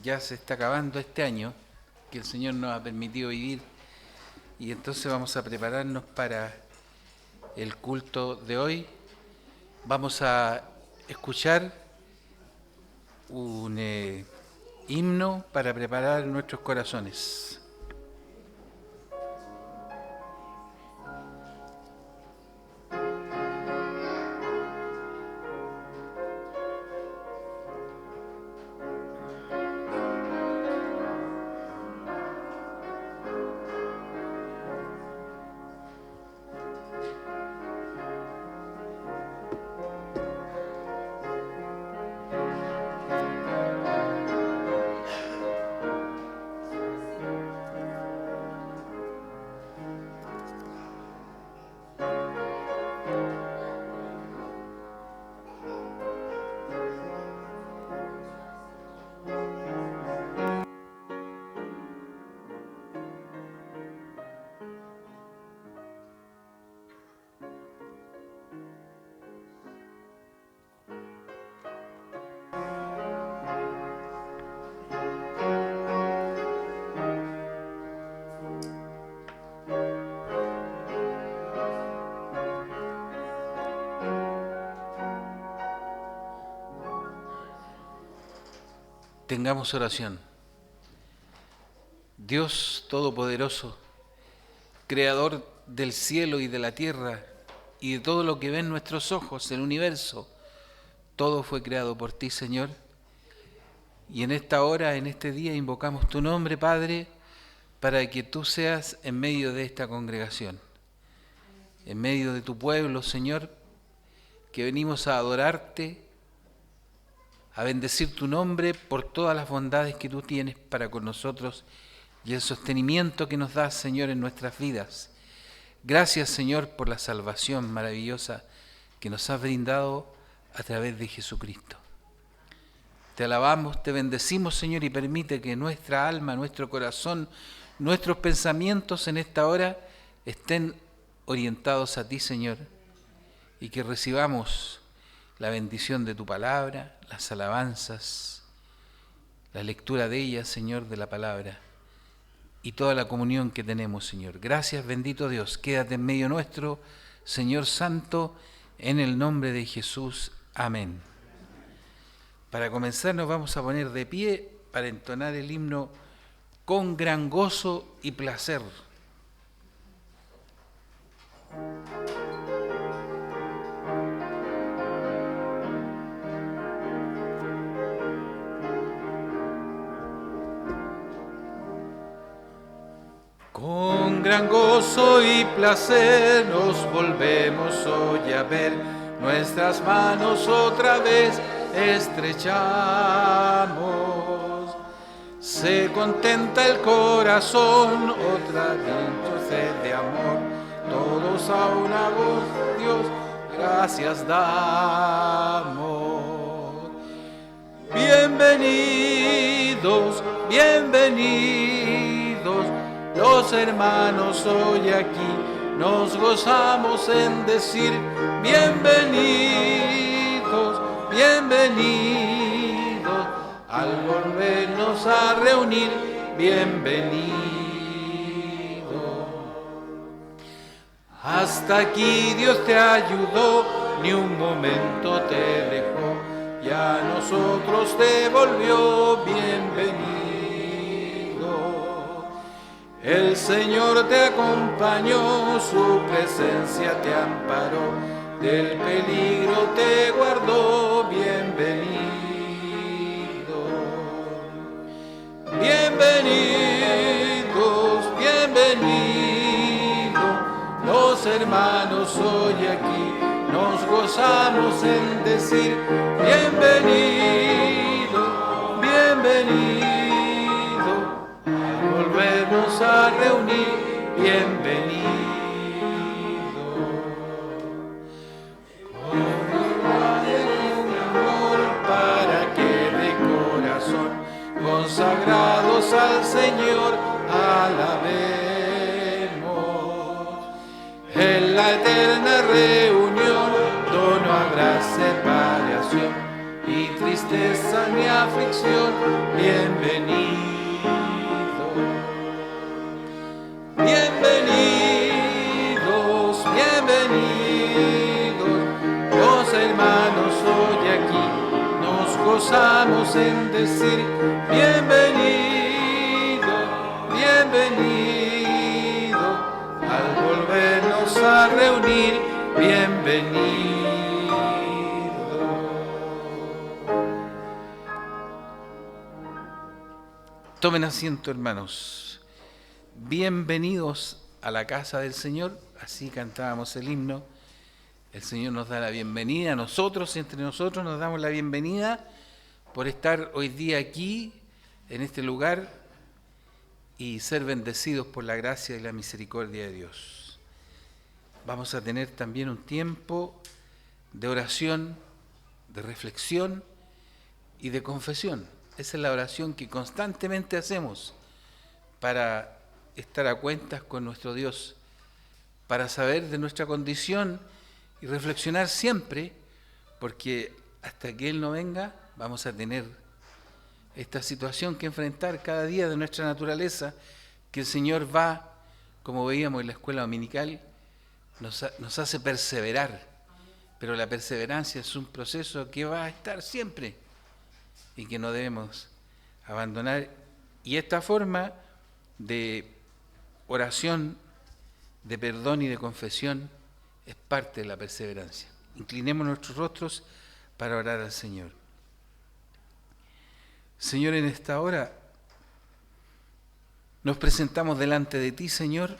ya se está acabando este año que el Señor nos ha permitido vivir, y entonces vamos a prepararnos para el culto de hoy. Vamos a escuchar un himno para preparar nuestros corazones. Tengamos oración. Dios Todopoderoso, Creador del cielo y de la tierra y de todo lo que ven nuestros ojos, el universo, todo fue creado por ti, Señor. Y en esta hora, en este día, invocamos tu nombre, Padre, para que tú seas en medio de esta congregación, en medio de tu pueblo, Señor, que venimos a adorarte, a bendecir tu nombre por todas las bondades que tú tienes para con nosotros y el sostenimiento que nos das, Señor, en nuestras vidas. Gracias, Señor, por la salvación maravillosa que nos has brindado a través de Jesucristo. Te alabamos, te bendecimos, Señor, y permite que nuestra alma, nuestro corazón, nuestros pensamientos en esta hora estén orientados a ti, Señor, y que recibamos la bendición de tu palabra, las alabanzas, la lectura de ella, Señor, de la palabra, y toda la comunión que tenemos, Señor. Gracias, bendito Dios. Quédate en medio nuestro, Señor Santo, en el nombre de Jesús. Amén. Para comenzar nos vamos a poner de pie para entonar el himno Con gran gozo y placer. Con gran gozo y placer nos volvemos hoy a ver, nuestras manos otra vez estrechamos. Se contenta el corazón, otra sed de amor, todos a una voz, Dios, gracias damos. Bienvenidos, bienvenidos, los hermanos hoy aquí, nos gozamos en decir bienvenidos, bienvenidos, al volvernos a reunir, bienvenidos. Hasta aquí Dios te ayudó, ni un momento te dejó, y a nosotros te volvió bienvenido. El Señor te acompañó, su presencia te amparó, del peligro te guardó, bienvenido. Bienvenidos, bienvenidos, los hermanos hoy aquí, nos gozamos en decir bienvenido, bienvenido. Volvernos a reunir, bienvenido. Con amor para que de corazón, consagrados al Señor, alabemos. En la eterna reunión, no habrá separación, y tristeza, mi aflicción, bienvenido. Bienvenidos, bienvenidos, los hermanos hoy aquí nos gozamos en decir bienvenido, bienvenido, al volvernos a reunir, bienvenido. Tomen asiento, hermanos. Bienvenidos a la casa del Señor, así cantábamos el himno. El Señor nos da la bienvenida, nosotros, entre nosotros nos damos la bienvenida por estar hoy día aquí, en este lugar, y ser bendecidos por la gracia y la misericordia de Dios. Vamos a tener también un tiempo de oración, de reflexión y de confesión. Esa es la oración que constantemente hacemos para estar a cuentas con nuestro Dios, para saber de nuestra condición y reflexionar siempre, porque hasta que Él no venga vamos a tener esta situación que enfrentar cada día de nuestra naturaleza, que el Señor va, como veíamos en la escuela dominical, nos hace perseverar, pero la perseverancia es un proceso que va a estar siempre y que no debemos abandonar. Y esta forma de oración, de perdón y de confesión es parte de la perseverancia. Inclinemos nuestros rostros para orar al Señor. Señor, en esta hora nos presentamos delante de ti, Señor,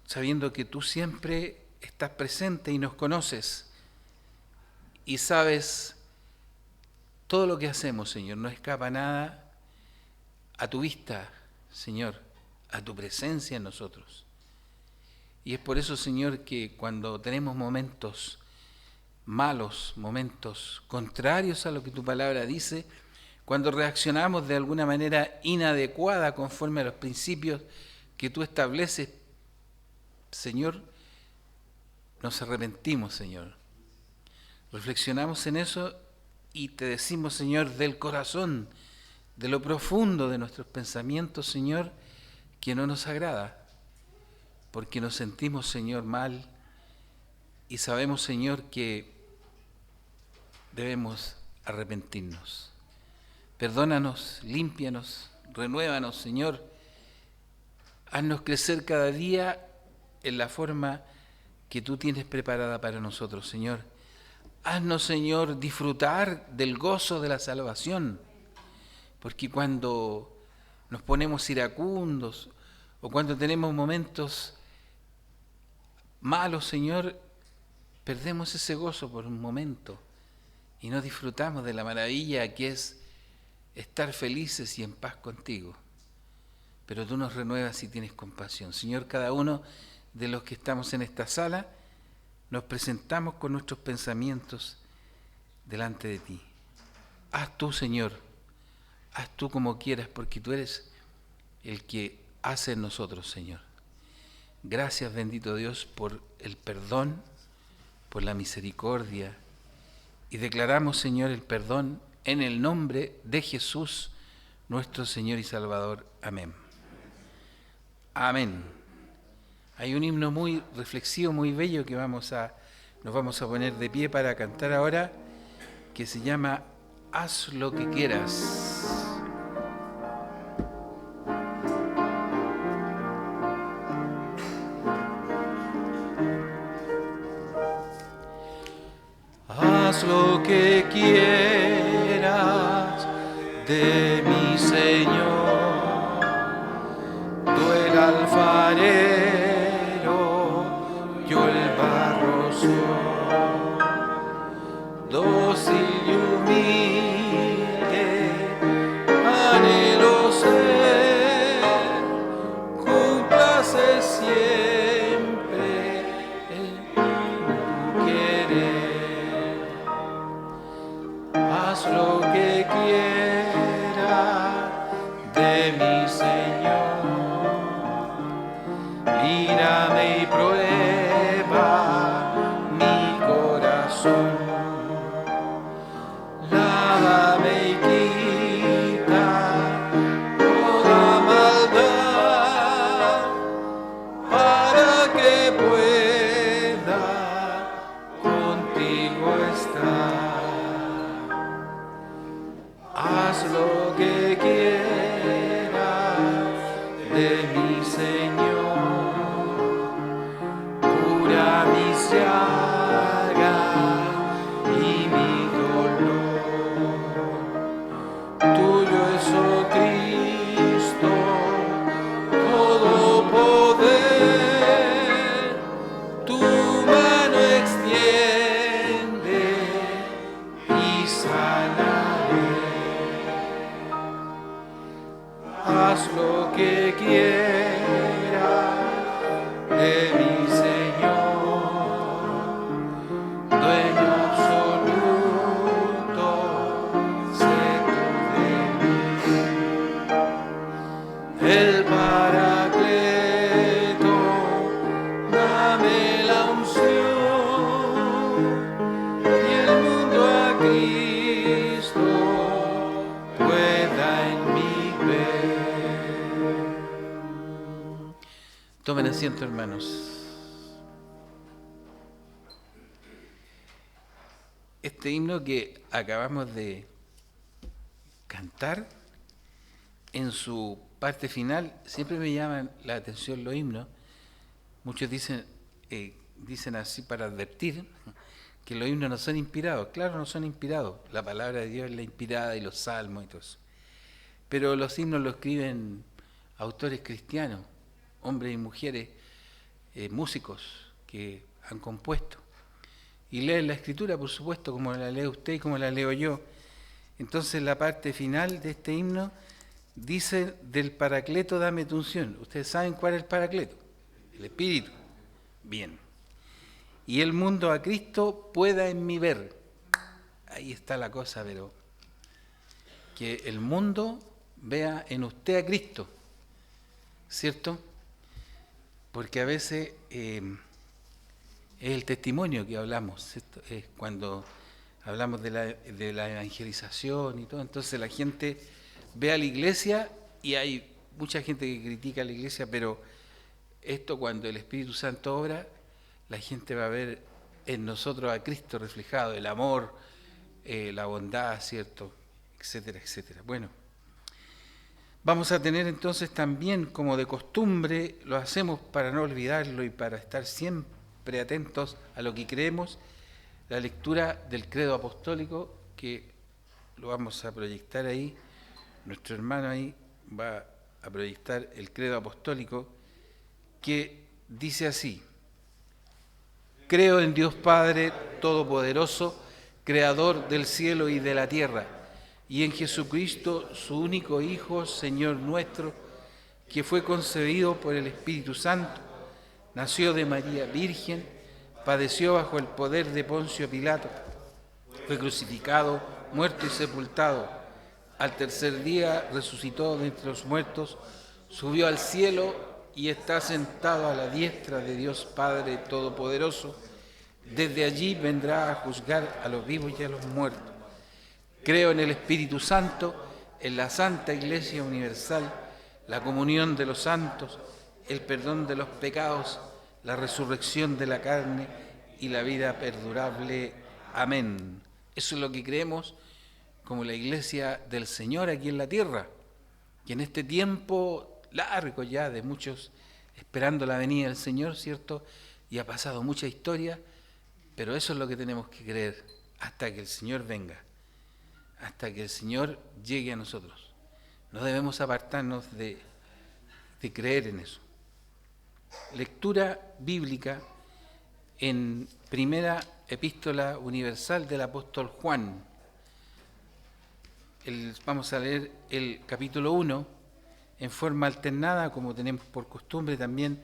sabiendo que tú siempre estás presente y nos conoces y sabes todo lo que hacemos, Señor. No escapa nada a tu vista, Señor, a tu presencia en nosotros. Y es por eso, Señor, que cuando tenemos momentos malos, momentos contrarios a lo que tu palabra dice, cuando reaccionamos de alguna manera inadecuada conforme a los principios que tú estableces, Señor, nos arrepentimos, Señor. Reflexionamos en eso y te decimos, Señor, del corazón, de lo profundo de nuestros pensamientos, Señor, que no nos agrada, porque nos sentimos, Señor, mal y sabemos, Señor, que debemos arrepentirnos. Perdónanos, límpianos, renuévanos, Señor. Haznos crecer cada día en la forma que tú tienes preparada para nosotros, Señor. Haznos, Señor, disfrutar del gozo de la salvación, porque cuando nos ponemos iracundos o cuando tenemos momentos malos, Señor, perdemos ese gozo por un momento y no disfrutamos de la maravilla que es estar felices y en paz contigo. Pero tú nos renuevas y tienes compasión. Señor, cada uno de los que estamos en esta sala, nos presentamos con nuestros pensamientos delante de ti. Haz tú, Señor, haz tú como quieras, porque tú eres el que hace en nosotros, Señor. Gracias, bendito Dios, por el perdón, por la misericordia. Y declaramos, Señor, el perdón en el nombre de Jesús, nuestro Señor y Salvador. Amén. Amén. Hay un himno muy reflexivo, muy bello que nos vamos a poner de pie para cantar ahora, que se llama Haz lo que quieras. Haz lo que quieras de mi Señor, tú el alfarero, yo el barro soy, dócil y humilde, anhelo ser, cúmplase siempre el tu querer. Haz lo que quiera de mi Señor, mírame y prueba mi corazón, lávame haz lo que quieras de mi Señor, dueño absoluto, sé tú de mí. El Paracleto, dame la unción y el mundo a Cristo pueda en mí ver. Tomen asiento, hermanos. Este himno que acabamos de cantar, en su parte final, siempre me llaman la atención los himnos. Muchos dicen así para advertir que los himnos no son inspirados. Claro, no son inspirados. La palabra de Dios es la inspirada y los salmos y todo eso. Pero los himnos los escriben autores cristianos, hombres y mujeres, músicos que han compuesto. Y leen la Escritura, por supuesto, como la lee usted y como la leo yo. Entonces la parte final de este himno dice: del Paracleto dame tu unción. ¿Ustedes saben cuál es el Paracleto? El Espíritu. Bien. Y el mundo a Cristo pueda en mí ver. Ahí está la cosa, pero que el mundo vea en usted a Cristo, ¿cierto? Porque a veces es el testimonio que hablamos, ¿cierto? Es cuando hablamos de la evangelización y todo, entonces la gente ve a la iglesia y hay mucha gente que critica a la iglesia, pero esto cuando el Espíritu Santo obra, la gente va a ver en nosotros a Cristo reflejado, el amor, la bondad, ¿cierto? Etcétera, etcétera. Bueno, vamos a tener entonces también, como de costumbre, lo hacemos para no olvidarlo y para estar siempre atentos a lo que creemos, la lectura del credo apostólico, que lo vamos a proyectar ahí. Nuestro hermano ahí va a proyectar el credo apostólico, que dice así: creo en Dios Padre Todopoderoso, Creador del cielo y de la tierra, y en Jesucristo, su único Hijo, Señor nuestro, que fue concebido por el Espíritu Santo, nació de María Virgen, padeció bajo el poder de Poncio Pilato, fue crucificado, muerto y sepultado. Al tercer día resucitó de entre los muertos, subió al cielo y está sentado a la diestra de Dios Padre Todopoderoso. Desde allí vendrá a juzgar a los vivos y a los muertos. Creo en el Espíritu Santo, en la Santa Iglesia Universal, la comunión de los santos, el perdón de los pecados, la resurrección de la carne y la vida perdurable. Amén. Eso es lo que creemos como la Iglesia del Señor aquí en la tierra, que en este tiempo largo ya de muchos esperando la venida del Señor, ¿cierto? Y ha pasado mucha historia, pero eso es lo que tenemos que creer hasta que el Señor venga, hasta que el Señor llegue a nosotros. No debemos apartarnos de creer en eso. Lectura bíblica en Primera Epístola Universal del Apóstol Juan. Vamos a leer el capítulo 1 en forma alternada, como tenemos por costumbre también,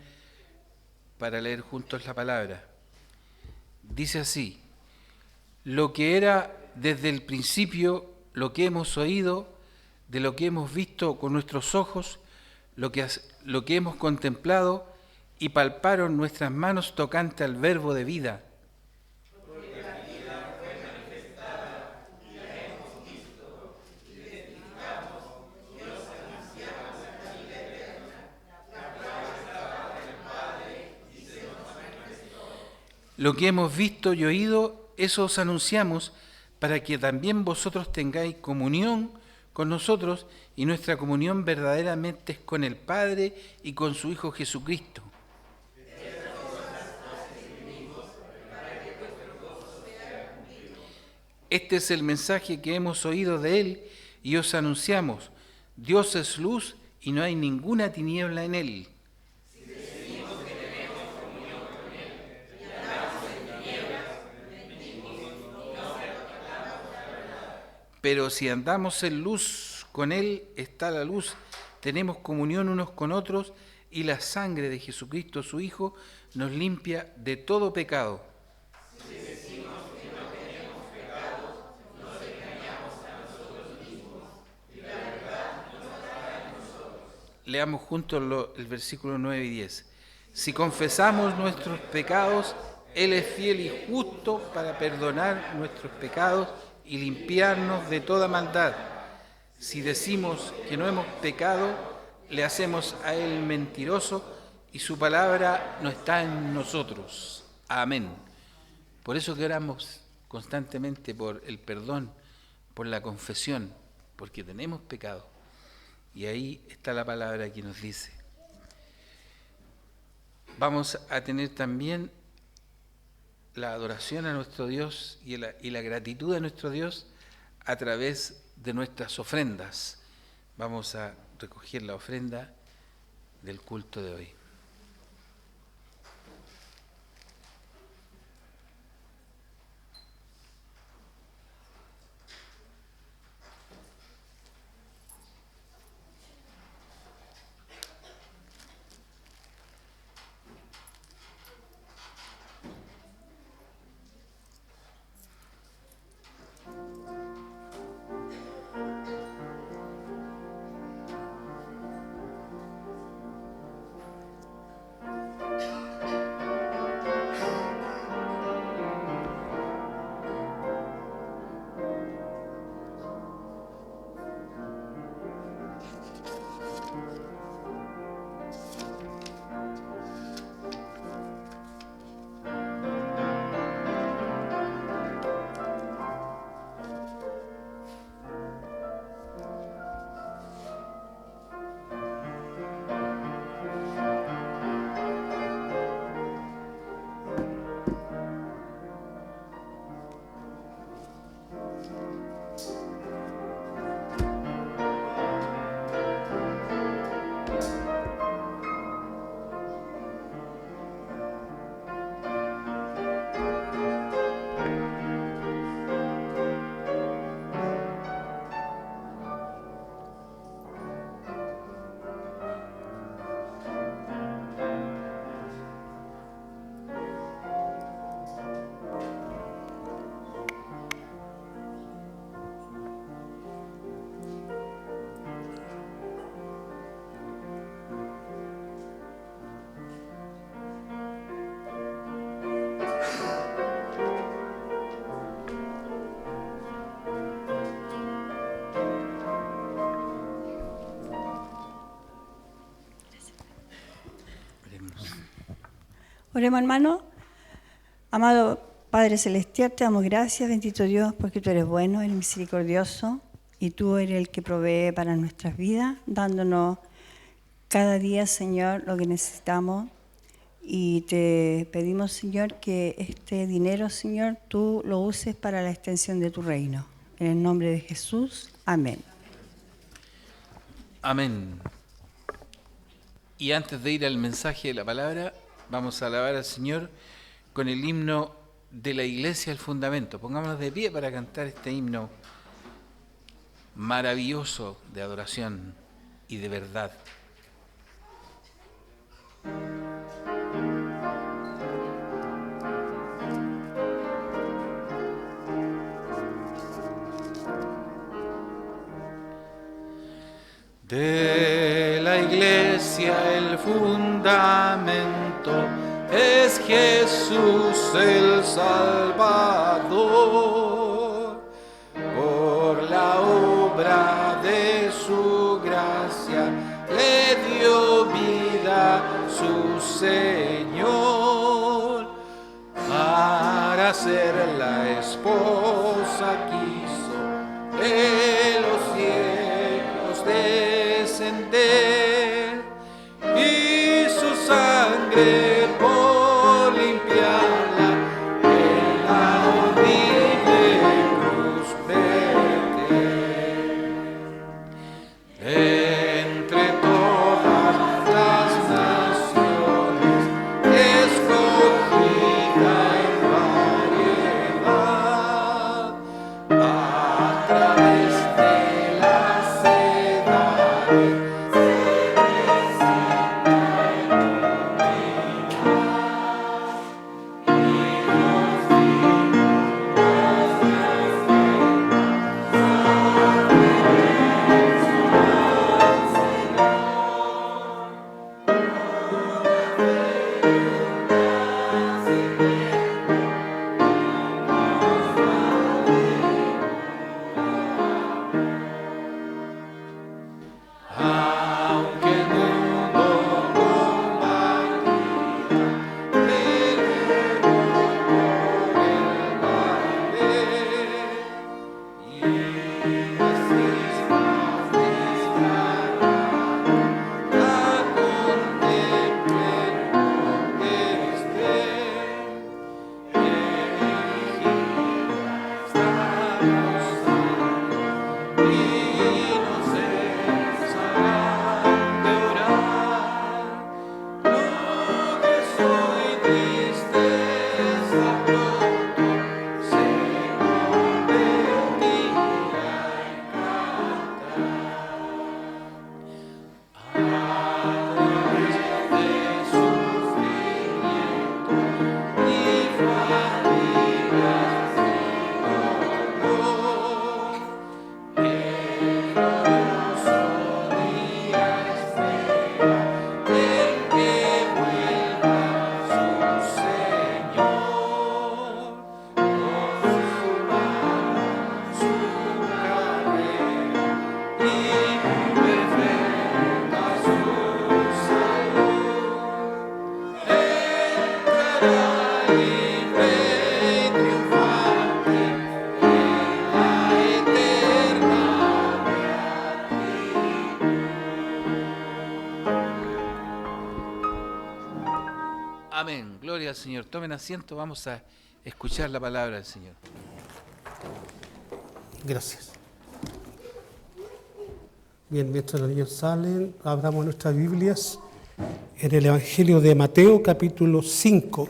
para leer juntos la palabra. Dice así: lo que era desde el principio, lo que hemos oído, de lo que hemos visto con nuestros ojos, lo que hemos contemplado y palparon nuestras manos tocante al verbo de vida. Porque la vida fue manifestada y la hemos visto y testificamos y os anunciamos la vida eterna, la cual estaba en el Padre y se nos manifestó. Lo que hemos visto y oído, eso os anunciamos, para que también vosotros tengáis comunión con nosotros, y nuestra comunión verdaderamente es con el Padre y con su Hijo Jesucristo. Este es el mensaje que hemos oído de Él y os anunciamos: Dios es luz y no hay ninguna tiniebla en Él. Si decimos que tenemos comunión con Él y andamos en tinieblas, mentimos y no practicamos la verdad. Pero si andamos en luz con Él, está la luz tenemos comunión unos con otros y la sangre de Jesucristo, su Hijo, nos limpia de todo pecado. Si decimos que no tenemos pecados, nos engañamos a nosotros mismos y la verdad no está en nosotros. Leamos juntos el versículo 9 y 10. Si confesamos nuestros pecados, Él es fiel y justo para perdonar nuestros pecados y limpiarnos de toda maldad. Si decimos que no hemos pecado, le hacemos a Él mentiroso y su palabra no está en nosotros. Amén. Por eso que oramos constantemente por el perdón, por la confesión, porque tenemos pecado. Y ahí está la palabra que nos dice. Vamos a tener también la adoración a nuestro Dios y la gratitud a nuestro Dios a través de nuestras ofrendas. Vamos a recoger la ofrenda del culto de hoy. Oremos, hermano. Amado Padre Celestial, te damos gracias, bendito Dios, porque tú eres bueno, eres misericordioso y tú eres el que provee para nuestras vidas, dándonos cada día, Señor, lo que necesitamos. Y te pedimos, Señor, que este dinero, Señor, tú lo uses para la extensión de tu reino. En el nombre de Jesús, amén. Amén. Y antes de ir al mensaje de la palabra, vamos a alabar al Señor con el himno de la Iglesia, el fundamento. Pongámonos de pie para cantar este himno maravilloso de adoración y de verdad. De la Iglesia el fundamento es Jesús el Salvador. Por la obra de su gracia le dio vida su Señor. Para ser la esposa quiso de los cielos descender y su sangre por limpiarla en la horrible cruz verter. Entre todas las naciones escogida en variedad, a través de las edades Amén. Gloria al Señor. Tomen asiento, vamos a escuchar la palabra del Señor. Gracias. Bien, mientras los niños salen, abramos nuestras Biblias en el Evangelio de Mateo, capítulo 5.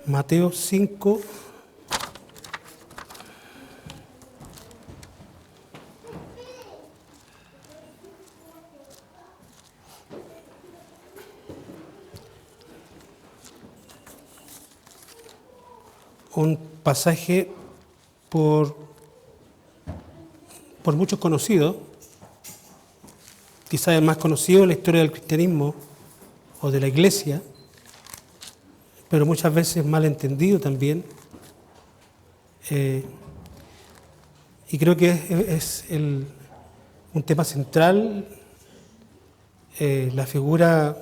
Mateo 5. Un pasaje por muchos conocido, quizás el más conocido en la historia del cristianismo o de la iglesia, pero muchas veces mal entendido también. Y creo que es un tema central, la figura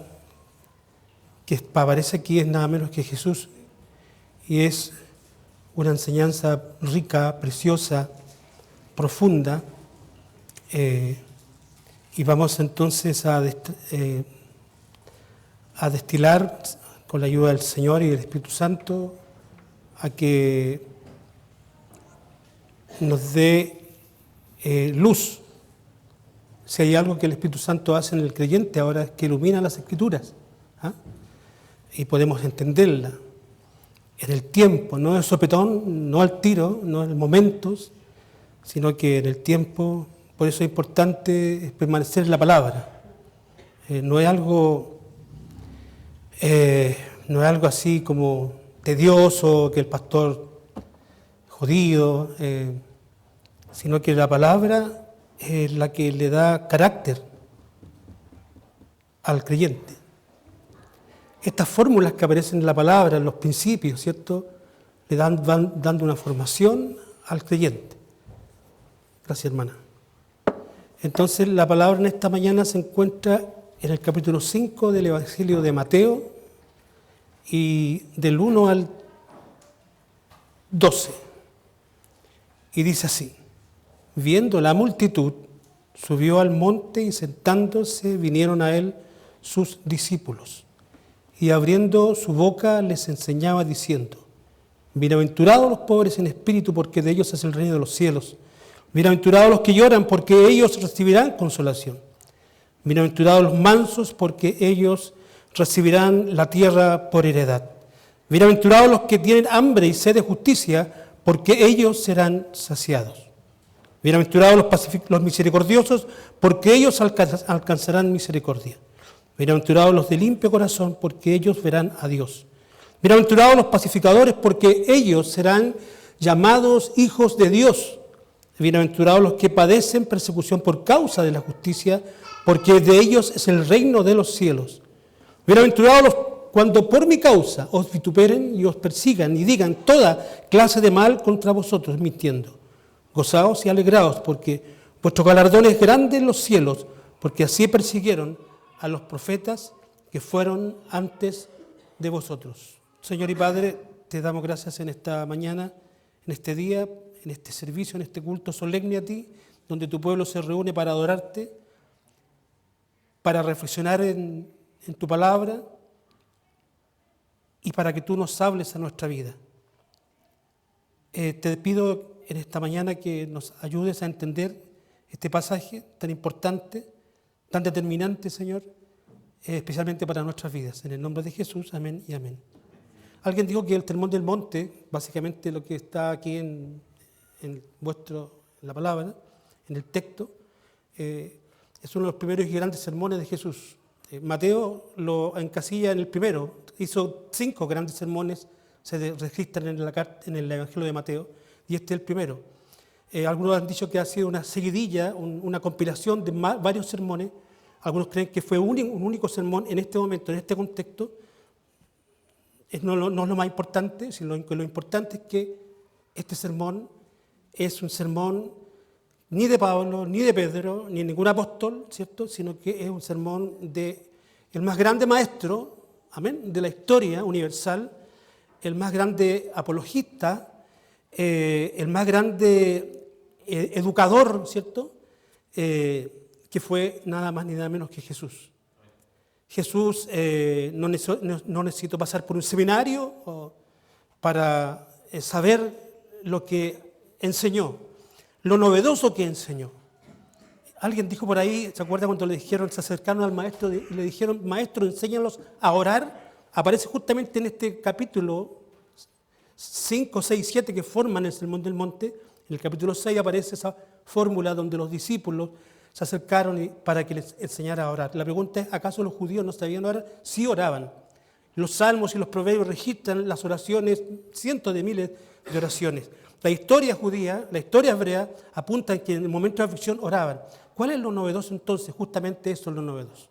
que aparece aquí es nada menos que Jesús, y es una enseñanza rica, preciosa, profunda, y vamos entonces a destilar con la ayuda del Señor y del Espíritu Santo a que nos dé luz. Si hay algo que el Espíritu Santo hace en el creyente ahora es que ilumina las Escrituras, y podemos entenderla en el tiempo, no de sopetón, no al tiro, no en momentos, sino que en el tiempo. Por eso es importante permanecer en la palabra. No es algo así como tedioso, que el pastor jodido, sino que la palabra es la que le da carácter al creyente. Estas fórmulas que aparecen en la palabra, en los principios, ¿cierto?, le van dando una formación al creyente. Gracias, hermana. Entonces, la palabra en esta mañana se encuentra en el capítulo 5 del Evangelio de Mateo, y del 1 al 12. Y dice así: viendo la multitud, subió al monte y sentándose vinieron a él sus discípulos. Y abriendo su boca les enseñaba diciendo: bienaventurados los pobres en espíritu, porque de ellos es el reino de los cielos. Bienaventurados los que lloran, porque ellos recibirán consolación. Bienaventurados los mansos, porque ellos recibirán la tierra por heredad. Bienaventurados los que tienen hambre y sed de justicia, porque ellos serán saciados. Bienaventurados los misericordiosos, porque ellos alcanzarán misericordia. Bienaventurados los de limpio corazón, porque ellos verán a Dios. Bienaventurados los pacificadores, porque ellos serán llamados hijos de Dios. Bienaventurados los que padecen persecución por causa de la justicia, porque de ellos es el reino de los cielos. Bienaventurados los cuando por mi causa os vituperen y os persigan y digan toda clase de mal contra vosotros mintiendo. Gozaos y alegraos, porque vuestro galardón es grande en los cielos, porque así persiguieron a los profetas que fueron antes de vosotros. Señor y Padre, te damos gracias en esta mañana, en este día, en este servicio, en este culto solemne a ti, donde tu pueblo se reúne para adorarte, para reflexionar en tu palabra y para que tú nos hables a nuestra vida. Te pido en esta mañana que nos ayudes a entender este pasaje tan importante, tan determinante, Señor, especialmente para nuestras vidas. En el nombre de Jesús, amén y amén. Alguien dijo que el Sermón del Monte, básicamente lo que está aquí en la palabra, en el texto, es uno de los primeros y grandes sermones de Jesús. Mateo lo encasilla en el primero, hizo 5 grandes sermones, se registran en el Evangelio de Mateo, y este es el primero. Algunos han dicho que ha sido una seguidilla, una compilación de varios sermones. Algunos creen que fue un único sermón en este momento, en este contexto. No es lo más importante, sino que lo importante es que este sermón es un sermón ni de Pablo, ni de Pedro, ni de ningún apóstol, ¿cierto?, sino que es un sermón del más grande maestro, amén, de la historia universal, el más grande apologista, el más grande educador, ¿cierto?, que fue nada más ni nada menos que Jesús. Jesús no necesitó pasar por un seminario para saber lo que enseñó, lo novedoso que enseñó. Alguien dijo por ahí, ¿se acuerda cuando se acercaron al maestro y le dijeron, maestro, enséñalos a orar? Aparece justamente en este capítulo 5, 6, 7 que forman el Sermón del Monte. En el capítulo 6 aparece esa fórmula donde los discípulos se acercaron para que les enseñara a orar. La pregunta es, ¿acaso los judíos no sabían orar? Sí oraban. Los salmos y los proverbios registran las oraciones, cientos de miles de oraciones. La historia judía, la historia hebrea, apunta que en el momento de aflicción oraban. ¿Cuál es lo novedoso entonces? Justamente eso es lo novedoso.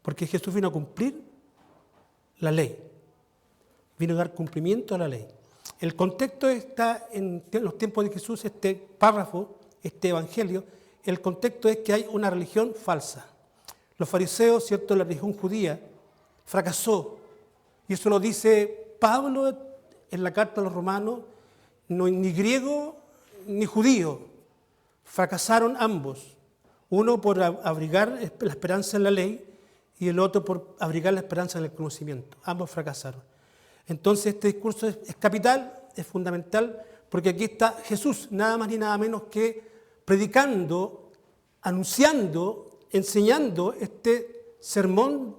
Porque Jesús vino a cumplir la ley. Vino a dar cumplimiento a la ley. El contexto está en los tiempos de Jesús, este párrafo, este evangelio, el contexto es que hay una religión falsa. Los fariseos, ¿cierto?, la religión judía fracasó. Y eso lo dice Pablo en la carta a los romanos, ni griego ni judío. Fracasaron ambos. Uno por abrigar la esperanza en la ley y el otro por abrigar la esperanza en el conocimiento. Ambos fracasaron. Entonces este discurso es capital, es fundamental, porque aquí está Jesús, nada más ni nada menos que predicando, anunciando, enseñando este sermón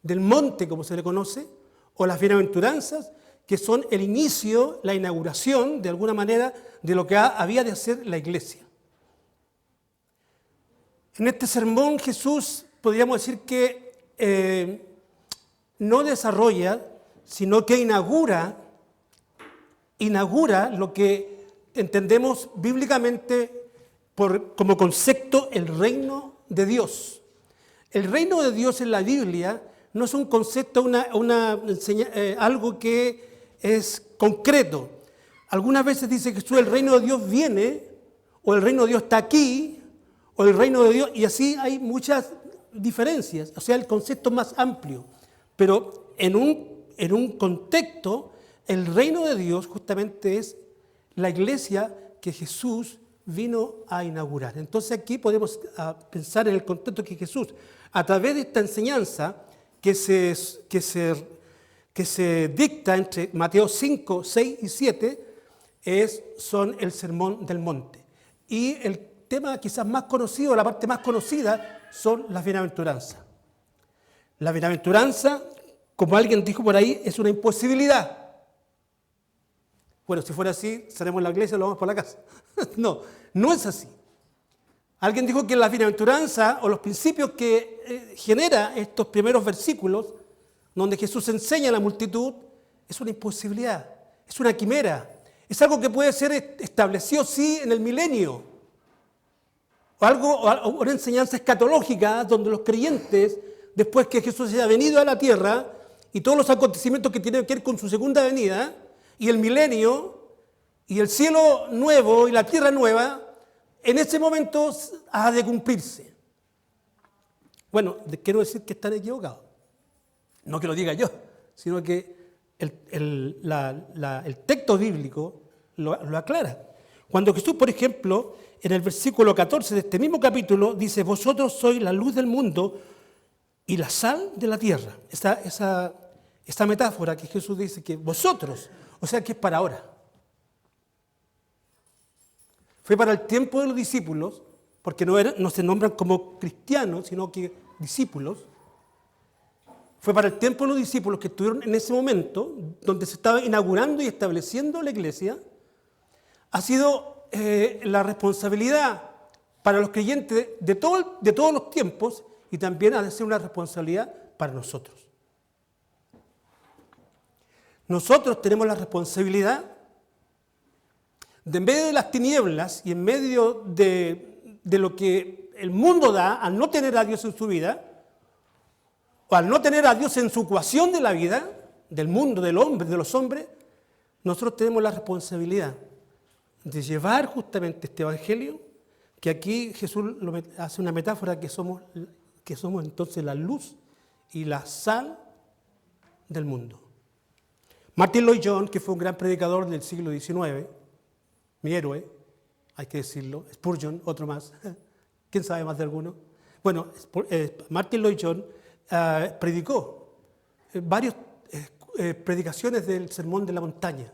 del monte, como se le conoce, o las bienaventuranzas, que son el inicio, la inauguración, de alguna manera, de lo que había de hacer la iglesia. En este sermón Jesús, podríamos decir que no desarrolla, sino que inaugura lo que entendemos bíblicamente como concepto el reino de Dios. El reino de Dios en la Biblia no es un concepto, algo que es concreto. Algunas veces dice Jesús, el reino de Dios viene, o el reino de Dios está aquí, o el reino de Dios, y así hay muchas diferencias, o sea, el concepto es más amplio. Pero en un contexto, el reino de Dios justamente es la iglesia que Jesús vino a inaugurar. Entonces aquí podemos pensar en el contexto que Jesús, a través de esta enseñanza que se dicta entre Mateo 5, 6 y 7, son el Sermón del Monte. Y el tema quizás más conocido, la parte más conocida, son las bienaventuranzas. La bienaventuranza, como alguien dijo por ahí, es una imposibilidad. Bueno, si fuera así, salimos de la iglesia y lo vamos por la casa. No es así. Alguien dijo que la bienaventuranza o los principios que genera estos primeros versículos, donde Jesús enseña a la multitud, es una imposibilidad, es una quimera, es algo que puede ser establecido, sí, en el milenio, o una enseñanza escatológica donde los creyentes, después que Jesús haya venido a la tierra y todos los acontecimientos que tienen que ver con su segunda venida, y el milenio, y el cielo nuevo y la tierra nueva, en ese momento ha de cumplirse. Bueno, quiero decir que están equivocados. No que lo diga yo, sino que el texto bíblico lo aclara. Cuando Jesús, por ejemplo, en el versículo 14 de este mismo capítulo, dice, vosotros sois la luz del mundo y la sal de la tierra. Esa metáfora que Jesús dice que vosotros, o sea que es para ahora. Fue para el tiempo de los discípulos, porque no se nombran como cristianos, sino que discípulos. Fue para el tiempo de los discípulos que estuvieron en ese momento, donde se estaba inaugurando y estableciendo la iglesia. Ha sido la responsabilidad para los creyentes de todos los tiempos, y también ha de ser una responsabilidad para nosotros. Nosotros tenemos la responsabilidad de, en medio de las tinieblas y en medio de lo que el mundo da, al no tener a Dios en su vida, o al no tener a Dios en su ecuación de la vida, del mundo, del hombre, de los hombres, nosotros tenemos la responsabilidad de llevar justamente este evangelio, que aquí Jesús hace una metáfora que somos entonces la luz y la sal del mundo. Martin Lloyd-Jones, que fue un gran predicador del siglo XIX, mi héroe, hay que decirlo, Spurgeon, otro más, ¿quién sabe más de alguno? Bueno, Martin Lloyd-Jones predicó varias predicaciones del Sermón de la Montaña.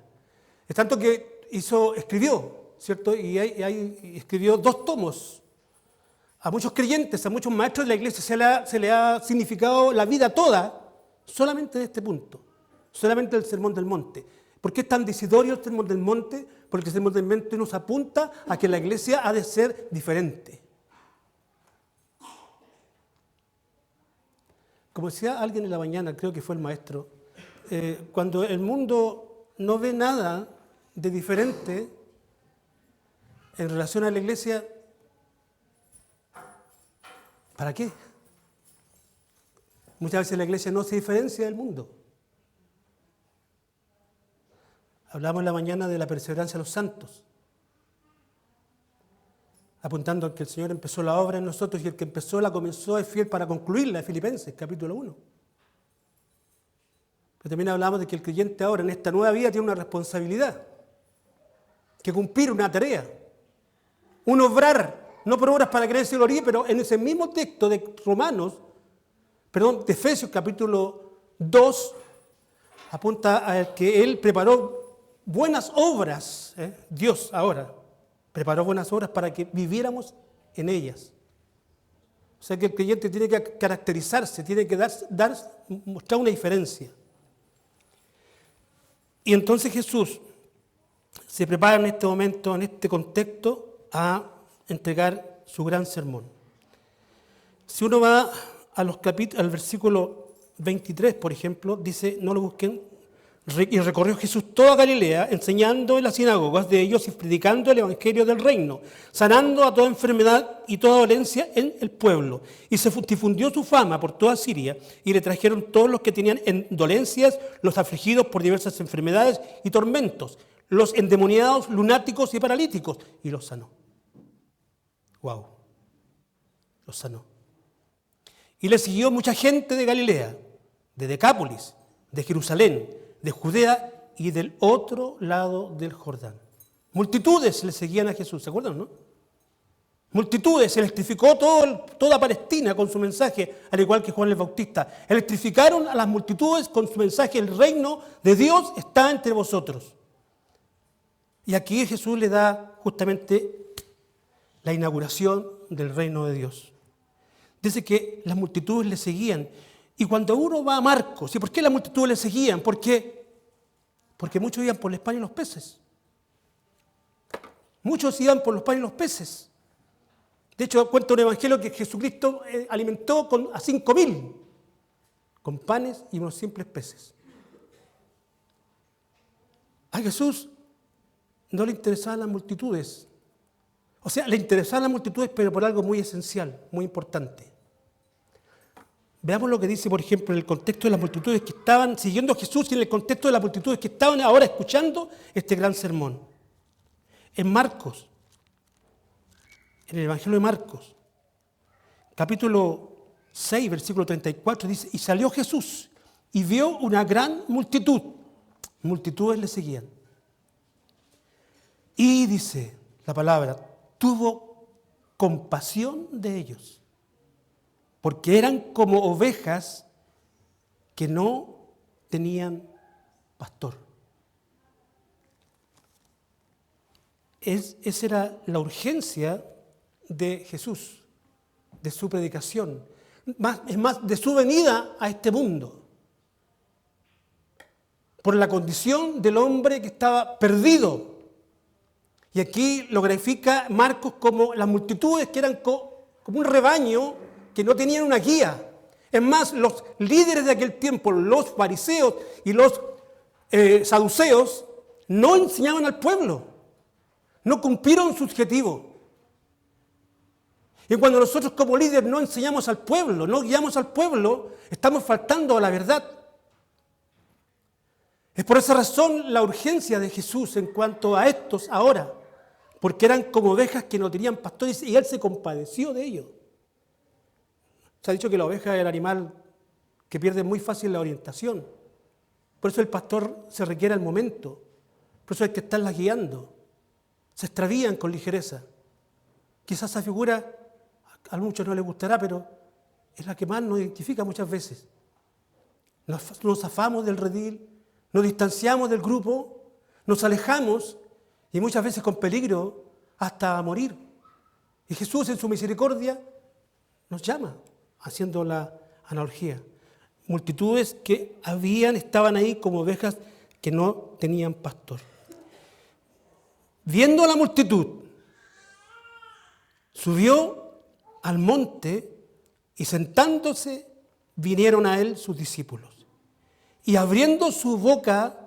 Es tanto que escribió, ¿cierto? Y escribió 2 tomos. A muchos creyentes, a muchos maestros de la iglesia se le ha significado la vida toda solamente de este punto, solamente del Sermón del Monte. ¿Por qué es tan decisorio el Sermón del Monte? Porque el Sermón del Monte nos apunta a que la iglesia ha de ser diferente. Como decía alguien en la mañana, creo que fue el maestro, cuando el mundo no ve nada de diferente en relación a la iglesia, ¿para qué? Muchas veces la iglesia no se diferencia del mundo. Hablamos en la mañana de la perseverancia de los santos, apuntando a que el Señor empezó la obra en nosotros y el que la comenzó es fiel para concluirla, Filipenses, capítulo 1. Pero también hablamos de que el creyente ahora en esta nueva vida tiene una responsabilidad, que cumplir una tarea, un obrar, no por obras para creer y gloria, pero en ese mismo texto de de Efesios capítulo 2, apunta a que Él preparó buenas obras, Dios ahora preparó buenas obras para que viviéramos en ellas. O sea que el creyente tiene que caracterizarse, tiene que mostrar una diferencia. Y entonces Jesús se prepara en este momento, en este contexto, a entregar su gran sermón. Si uno va al versículo 23, por ejemplo, dice, no lo busquen, y recorrió Jesús toda Galilea, enseñando en las sinagogas de ellos y predicando el evangelio del reino, sanando a toda enfermedad y toda dolencia en el pueblo. Y se difundió su fama por toda Siria, y le trajeron todos los que tenían dolencias, los afligidos por diversas enfermedades y tormentos, los endemoniados, lunáticos y paralíticos, y los sanó. ¡Wow! Los sanó. Y le siguió mucha gente de Galilea, de Decápolis, de Jerusalén, de Judea y del otro lado del Jordán. Multitudes le seguían a Jesús, ¿se acuerdan, no? Multitudes, electrificó toda Palestina con su mensaje, al igual que Juan el Bautista. Electrificaron a las multitudes con su mensaje, el reino de Dios está entre vosotros. Y aquí Jesús le da justamente la inauguración del reino de Dios. Dice que las multitudes le seguían. Y cuando uno va a Marcos, ¿y por qué las multitudes le seguían? Porque muchos iban por los panes y los peces. Muchos iban por los panes y los peces. De hecho, cuenta un evangelio que Jesucristo alimentó a 5.000 con panes y unos simples peces. A Jesús no le interesaban las multitudes. O sea, le interesaban las multitudes, pero por algo muy esencial, muy importante. Veamos lo que dice, por ejemplo, en el contexto de las multitudes que estaban siguiendo a Jesús y en el contexto de las multitudes que estaban ahora escuchando este gran sermón. En Marcos, en el Evangelio de Marcos, capítulo 6, versículo 34, dice, y salió Jesús y vio una gran multitud. Multitudes le seguían. Y dice la palabra, tuvo compasión de ellos, porque eran como ovejas que no tenían pastor. Esa era la urgencia de Jesús, de su predicación, es más, de su venida a este mundo, por la condición del hombre que estaba perdido. Y aquí lo grafica Marcos como las multitudes que eran como un rebaño que no tenían una guía. Es más, los líderes de aquel tiempo, los fariseos y los saduceos, no enseñaban al pueblo, no cumplieron su objetivo. Y cuando nosotros como líderes no enseñamos al pueblo, no guiamos al pueblo, estamos faltando a la verdad. Es por esa razón la urgencia de Jesús en cuanto a estos ahora, porque eran como ovejas que no tenían pastores y Él se compadeció de ellos. Se ha dicho que la oveja es el animal que pierde muy fácil la orientación. Por eso el pastor se requiere al momento. Por eso hay que estarlas guiando. Se extravían con ligereza. Quizás esa figura a muchos no les gustará, pero es la que más nos identifica muchas veces. Nos zafamos del redil, nos distanciamos del grupo, nos alejamos y muchas veces con peligro hasta morir. Y Jesús en su misericordia nos llama, haciendo la analogía. Multitudes que estaban ahí como ovejas que no tenían pastor. Viendo a la multitud, subió al monte y sentándose vinieron a él sus discípulos. Y abriendo su boca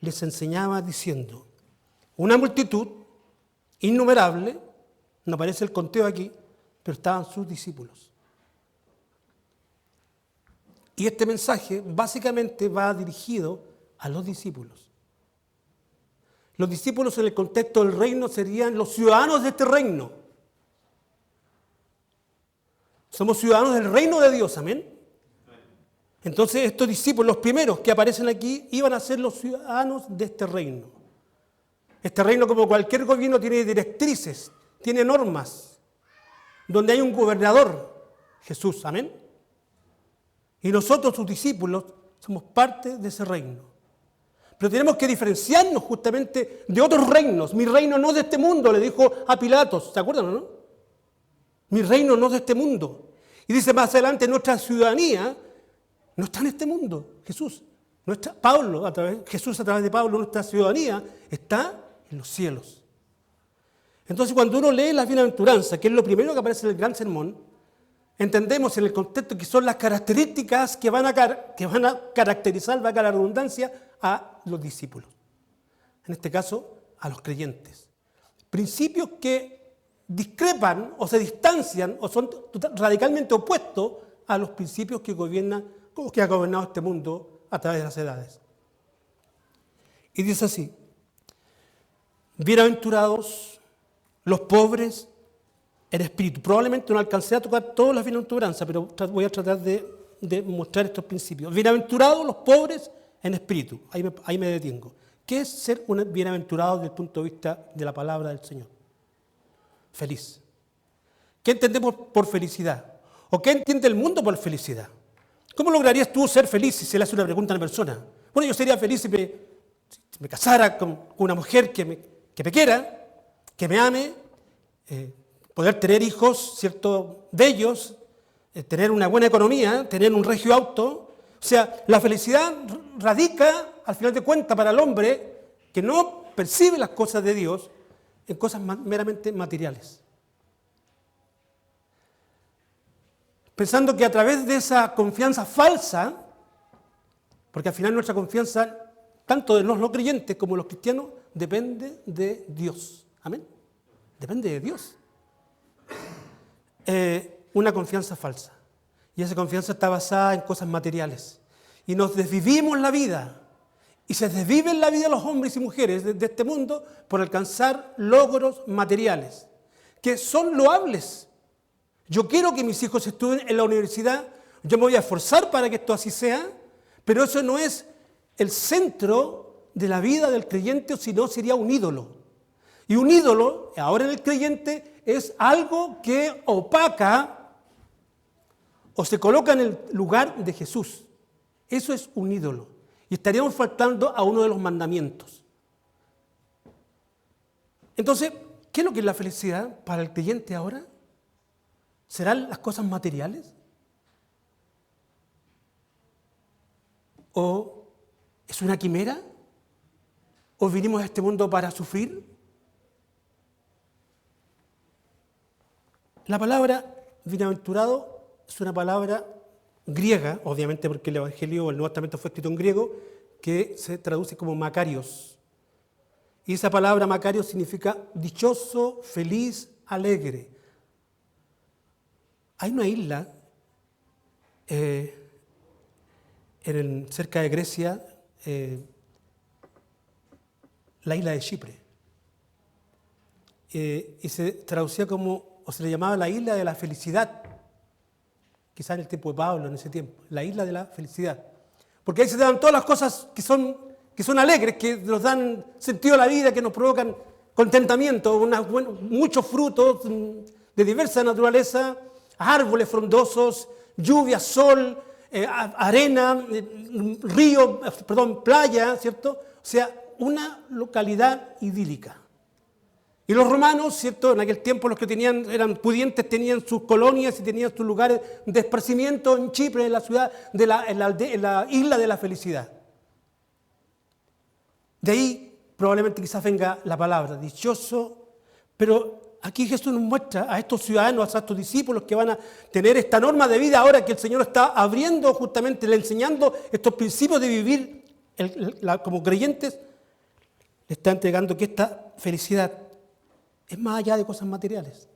les enseñaba diciendo, una multitud innumerable, no aparece el conteo aquí, pero estaban sus discípulos. Y este mensaje básicamente va dirigido a los discípulos. Los discípulos en el contexto del reino serían los ciudadanos de este reino. Somos ciudadanos del reino de Dios, amén. Entonces estos discípulos, los primeros que aparecen aquí, iban a ser los ciudadanos de este reino. Este reino, como cualquier gobierno, tiene directrices, tiene normas, donde hay un gobernador, Jesús, amén. Y nosotros, sus discípulos, somos parte de ese reino. Pero tenemos que diferenciarnos justamente de otros reinos. Mi reino no es de este mundo, le dijo a Pilatos, ¿se acuerdan o no? Mi reino no es de este mundo. Y dice más adelante, nuestra ciudadanía no está en este mundo. Jesús a través de Pablo, nuestra ciudadanía está en los cielos. Entonces, cuando uno lee las bienaventuranzas, que es lo primero que aparece en el gran sermón, entendemos en el contexto que son las características que van a caracterizar, valga la redundancia, a los discípulos. En este caso, a los creyentes. Principios que discrepan o se distancian o son radicalmente opuestos a los principios que ha gobernado este mundo a través de las edades. Y dice así, bienaventurados los pobres en espíritu. Probablemente no alcancé a tocar todas las bienaventuranzas, pero voy a tratar de mostrar estos principios. Bienaventurados los pobres en espíritu. Ahí me detengo. ¿Qué es ser un bienaventurado desde el punto de vista de la palabra del Señor? Feliz. ¿Qué entendemos por felicidad? ¿O qué entiende el mundo por felicidad? ¿Cómo lograrías tú ser feliz si se le hace una pregunta a una persona? Bueno, yo sería feliz si me casara con una mujer que me quiera, que me ame, poder tener hijos, ¿cierto?, bellos, tener una buena economía, tener un regio auto. O sea, la felicidad radica, al final de cuentas, para el hombre que no percibe las cosas de Dios en cosas meramente materiales. Pensando que a través de esa confianza falsa, porque al final nuestra confianza, tanto de los no creyentes como de los cristianos, depende de Dios. Amén. Depende de Dios. Una confianza falsa. Y esa confianza está basada en cosas materiales. Y nos desvivimos la vida. Y se desviven la vida los hombres y mujeres de este mundo por alcanzar logros materiales, que son loables. Yo quiero que mis hijos estudien en la universidad, yo me voy a esforzar para que esto así sea, pero eso no es el centro de la vida del creyente, sino sería un ídolo. Y un ídolo, ahora en el creyente, es algo que opaca o se coloca en el lugar de Jesús. Eso es un ídolo. Y estaríamos faltando a uno de los mandamientos. Entonces, ¿qué es lo que es la felicidad para el creyente ahora? ¿Serán las cosas materiales? ¿O es una quimera? ¿O vinimos a este mundo para sufrir? La palabra bienaventurado es una palabra griega, obviamente porque el Evangelio o el Nuevo Testamento fue escrito en griego, que se traduce como Makarios. Y esa palabra Makarios significa dichoso, feliz, alegre. Hay una isla cerca de Grecia, la isla de Chipre, y se traducía como, o se le llamaba la isla de la felicidad, quizás en el tiempo de Pablo, en ese tiempo, la isla de la felicidad, porque ahí se dan todas las cosas que son alegres, que nos dan sentido a la vida, que nos provocan contentamiento, muchos frutos de diversa naturaleza, árboles frondosos, lluvia, sol, arena, playa, ¿cierto? O sea, una localidad idílica. Y los romanos, ¿cierto? En aquel tiempo los que eran pudientes tenían sus colonias y tenían sus lugares de esparcimiento en Chipre, en la ciudad, en la isla de la felicidad. De ahí probablemente quizás venga la palabra dichoso, pero aquí Jesús nos muestra a estos ciudadanos, a estos discípulos que van a tener esta norma de vida ahora que el Señor está abriendo justamente, le enseñando estos principios de vivir como creyentes, le está entregando que esta felicidad es más allá de cosas materiales.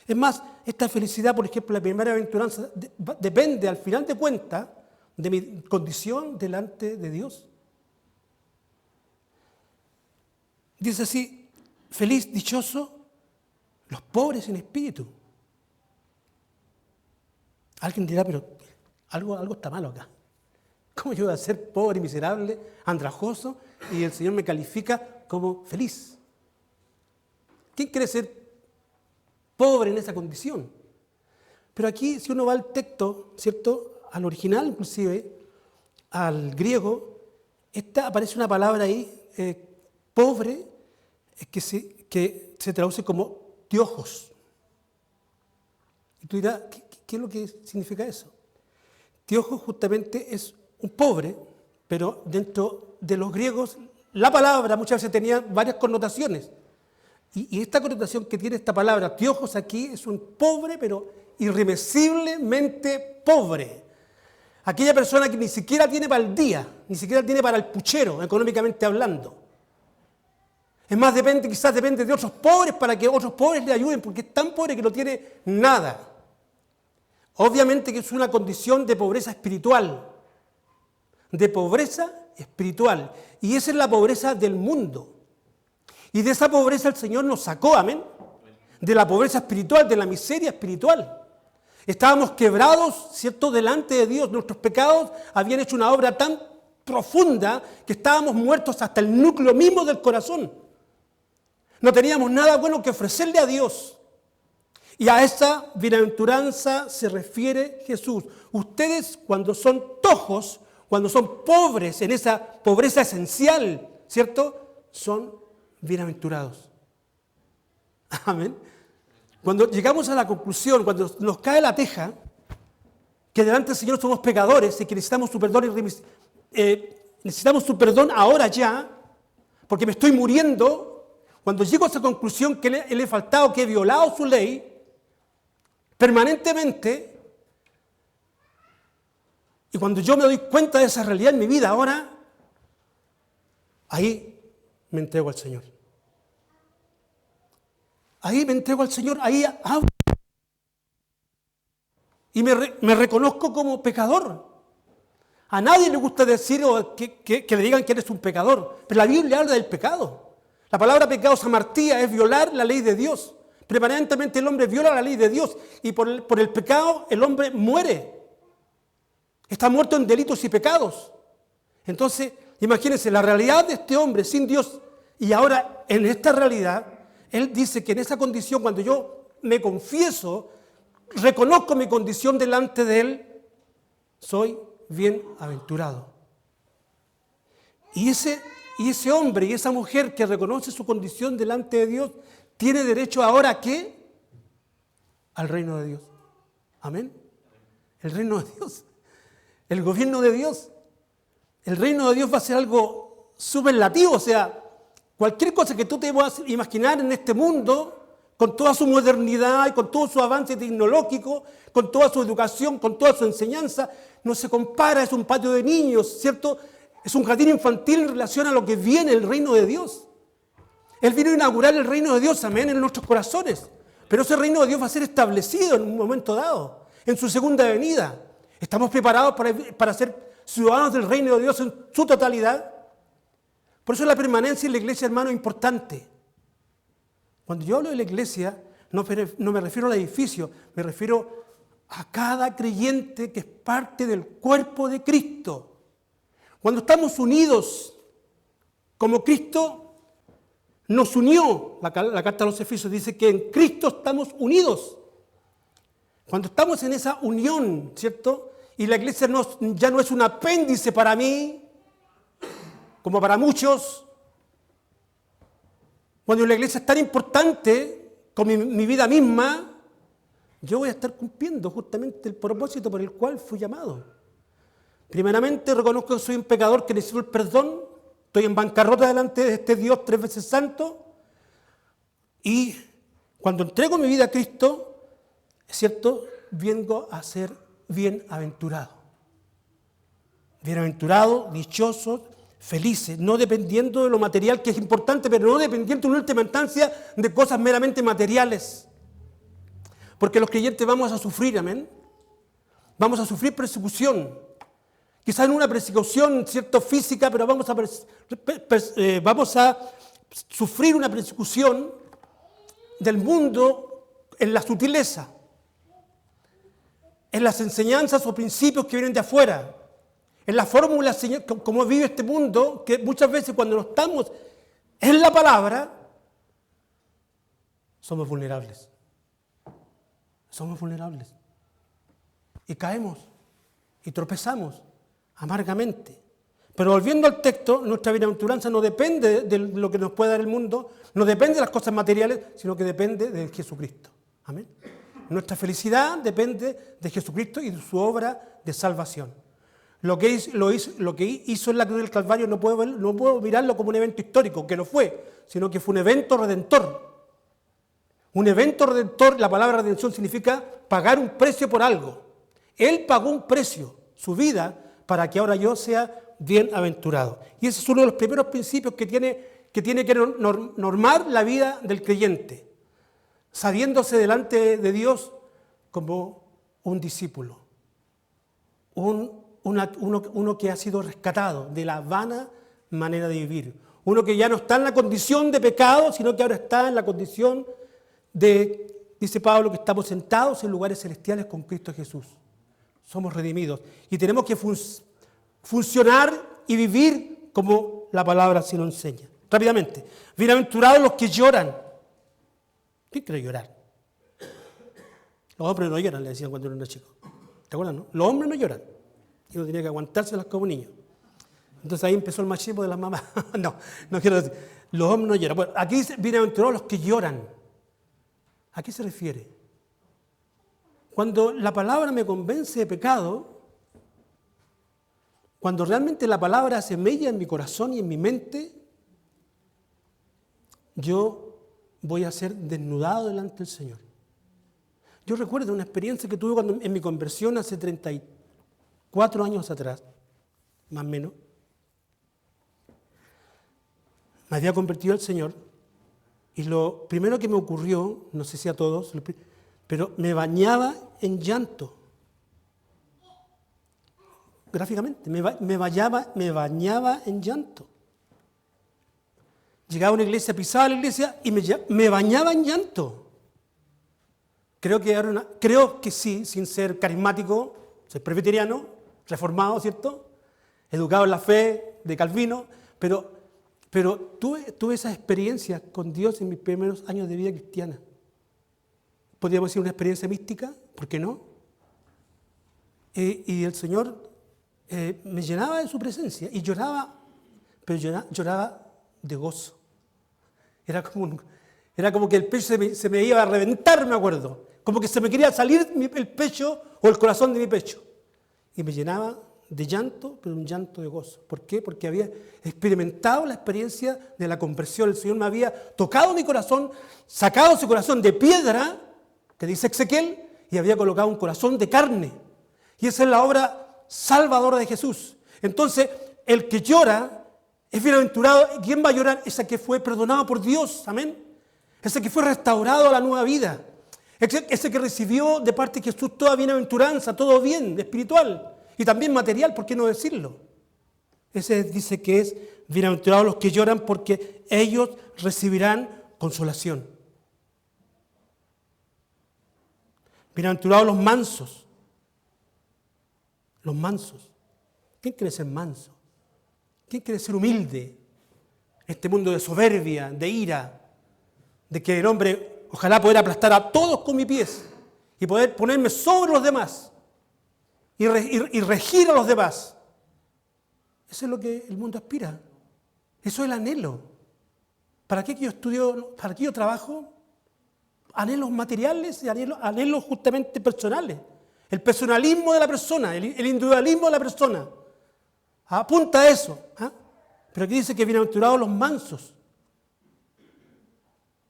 Es más, esta felicidad, por ejemplo, la primera aventuranza, depende al final de cuentas de mi condición delante de Dios. Dice así, feliz, dichoso, los pobres en espíritu. Alguien dirá, pero algo está malo acá. ¿Cómo yo voy a ser pobre, miserable, andrajoso y el Señor me califica como feliz? ¿Quién quiere ser pobre en esa condición? Pero aquí, si uno va al texto, ¿cierto? Al original, inclusive, al griego, aparece una palabra ahí, pobre, que se traduce como tiojos. Y tú dirás, ¿qué es lo que significa eso? Tiojos justamente es un pobre, pero dentro de los griegos, la palabra muchas veces tenía varias connotaciones. Y esta connotación que tiene esta palabra, tiojos aquí, es un pobre, pero irremisiblemente pobre. Aquella persona que ni siquiera tiene para el día, ni siquiera tiene para el puchero, económicamente hablando. Es más, quizás depende de otros pobres para que otros pobres le ayuden, porque es tan pobre que no tiene nada. Obviamente que es una condición de pobreza espiritual. De pobreza espiritual. Y esa es la pobreza del mundo. Y de esa pobreza el Señor nos sacó, amén. De la pobreza espiritual, de la miseria espiritual. Estábamos quebrados, ¿cierto?, delante de Dios. Nuestros pecados habían hecho una obra tan profunda que estábamos muertos hasta el núcleo mismo del corazón. No teníamos nada bueno que ofrecerle a Dios. Y a esa bienaventuranza se refiere Jesús. Ustedes, cuando son tojos, cuando son pobres en esa pobreza esencial, ¿cierto?, son bienaventurados. Amén. Cuando llegamos a la conclusión, cuando nos cae la teja, que delante del Señor somos pecadores y que necesitamos su perdón, necesitamos su perdón ahora ya, porque me estoy muriendo, cuando llego a esa conclusión que le he faltado, que he violado su ley, permanentemente, y cuando yo me doy cuenta de esa realidad en mi vida ahora, ahí me entrego al Señor. Ahí me entrego al Señor, ahí hablo. Y me reconozco como pecador. A nadie le gusta decir que le digan que eres un pecador, pero la Biblia habla del pecado. La palabra pecado samartía es violar la ley de Dios. Permanentemente el hombre viola la ley de Dios y por el pecado el hombre muere. Está muerto en delitos y pecados. Entonces, imagínense la realidad de este hombre sin Dios y ahora en esta realidad, él dice que en esa condición, cuando yo me confieso, reconozco mi condición delante de Él, soy bienaventurado. Y ese hombre y esa mujer que reconoce su condición delante de Dios, tiene derecho ahora ¿a qué? Al reino de Dios. Amén. El reino de Dios. El gobierno de Dios. El reino de Dios va a ser algo superlativo, o sea, cualquier cosa que tú te puedas imaginar en este mundo, con toda su modernidad y con todo su avance tecnológico, con toda su educación, con toda su enseñanza, no se compara, es un patio de niños, ¿cierto? Es un jardín infantil en relación a lo que viene el reino de Dios. Él vino a inaugurar el reino de Dios, amén, en nuestros corazones. Pero ese reino de Dios va a ser establecido en un momento dado, en su segunda venida. ¿Estamos preparados para ser ciudadanos del reino de Dios en su totalidad? Por eso la permanencia en la iglesia, hermano, es importante. Cuando yo hablo de la iglesia, no me refiero al edificio, me refiero a cada creyente que es parte del cuerpo de Cristo. Cuando estamos unidos como Cristo nos unió, la carta a los Efesios dice que en Cristo estamos unidos. Cuando estamos en esa unión, ¿cierto? Y la iglesia ya no es un apéndice para mí, como para muchos. Cuando la iglesia es tan importante como mi vida misma, yo voy a estar cumpliendo justamente el propósito por el cual fui llamado. Primeramente reconozco que soy un pecador que necesito el perdón, estoy en bancarrota delante de este Dios 3 veces santo, y cuando entrego mi vida a Cristo, es cierto, vengo a ser bienaventurado. Bienaventurado, dichoso, felices, no dependiendo de lo material, que es importante, pero no dependiendo en última instancia de cosas meramente materiales. Porque los creyentes vamos a sufrir, amén. Vamos a sufrir persecución. Quizás no una persecución, cierto, física, pero vamos a sufrir una persecución del mundo en la sutileza, en las enseñanzas o principios que vienen de afuera, en las fórmulas como vive este mundo, que muchas veces cuando no estamos en la palabra, somos vulnerables. Somos vulnerables. Y caemos y tropezamos amargamente. Pero volviendo al texto, nuestra bienaventuranza no depende de lo que nos puede dar el mundo, no depende de las cosas materiales, sino que depende de Jesucristo. Amén. Nuestra felicidad depende de Jesucristo y de su obra de salvación. Lo que hizo en la cruz del Calvario no puedo mirarlo como un evento histórico, que lo fue, sino que fue un evento redentor. Un evento redentor, la palabra redención significa pagar un precio por algo. Él pagó un precio, su vida, para que ahora yo sea bienaventurado. Y ese es uno de los primeros principios que tiene que normar la vida del creyente, sabiéndose delante de Dios como un discípulo, uno que ha sido rescatado de la vana manera de vivir, uno que ya no está en la condición de pecado, sino que ahora está en la condición de, dice Pablo, que estamos sentados en lugares celestiales con Cristo Jesús. Somos redimidos y tenemos que funcionar y vivir como la palabra se nos enseña. Rápidamente, bienaventurados los que lloran. ¿Quién quiere llorar? Los hombres no lloran, le decían cuando uno era chico. ¿Te acuerdas, no? Los hombres no lloran. Y uno tenía que aguantárselas como niño. Entonces ahí empezó el machismo de las mamás. no quiero decir. Los hombres no lloran. Bueno, aquí dice, bienaventurados los que lloran. ¿A qué se refiere? Cuando la palabra me convence de pecado, cuando realmente la palabra se mella en mi corazón y en mi mente, yo voy a ser desnudado delante del Señor. Yo recuerdo una experiencia que tuve en mi conversión hace 34 años atrás, más o menos. Me había convertido al Señor y lo primero que me ocurrió, no sé si a todos, pero me bañaba en llanto. Gráficamente, me bañaba en llanto. Llegaba a una iglesia, pisaba la iglesia y me bañaba en llanto. Creo que sí, sin ser carismático, soy presbiteriano, reformado, ¿cierto? Educado en la fe de Calvino, pero tuve esas experiencias con Dios en mis primeros años de vida cristiana. Podríamos decir una experiencia mística, ¿por qué no? Y el Señor me llenaba de su presencia y lloraba, pero lloraba de gozo. Era como que el pecho se me iba a reventar, me acuerdo. Como que se me quería salir el pecho o el corazón de mi pecho. Y me llenaba de llanto, pero un llanto de gozo. ¿Por qué? Porque había experimentado la experiencia de la conversión. El Señor me había tocado mi corazón, sacado ese corazón de piedra, que dice Ezequiel, y había colocado un corazón de carne. Y esa es la obra salvadora de Jesús. Entonces, el que llora es bienaventurado. ¿Quién va a llorar? Ese que fue perdonado por Dios, amén. Ese que fue restaurado a la nueva vida. Ese que recibió de parte de Jesús toda bienaventuranza, todo bien espiritual y también material, ¿por qué no decirlo? Ese dice que es bienaventurados los que lloran porque ellos recibirán consolación. Bienaventurados los mansos. Los mansos. ¿Quién quiere ser manso? ¿Quién quiere ser humilde? Este mundo de soberbia, de ira, de que el hombre ojalá poder aplastar a todos con mis pies y poder ponerme sobre los demás y regir a los demás. Eso es lo que el mundo aspira. Eso es el anhelo. ¿Para qué yo estudio? ¿Para qué yo trabajo? Anhelos materiales y anhelos justamente personales. El personalismo de la persona, el individualismo de la persona. Apunta a eso. Pero aquí dice que bienaventurados los mansos.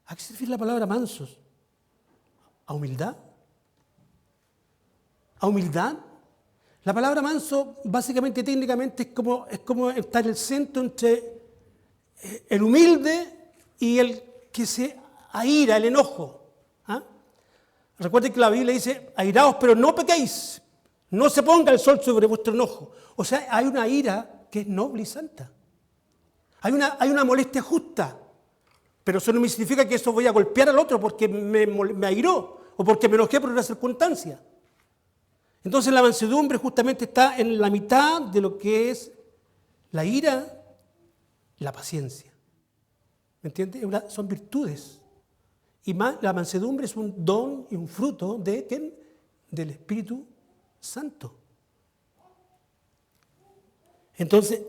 ¿A qué se refiere la palabra mansos? ¿A humildad? ¿A humildad? La palabra manso, básicamente, técnicamente, es como estar en el centro entre el humilde y el que se aira, el enojo. Recuerden que la Biblia dice, airaos, pero no pequéis. No se ponga el sol sobre vuestro enojo. O sea, hay una ira que es noble y santa. Hay una molestia justa. Pero eso no me significa que eso voy a golpear al otro porque me airó o porque me enojé por una circunstancia. Entonces la mansedumbre justamente está en la mitad de lo que es la ira y la paciencia. ¿Me entiendes? Son virtudes. Y la mansedumbre es un don y un fruto de ¿quién? Del Espíritu Santo. Entonces,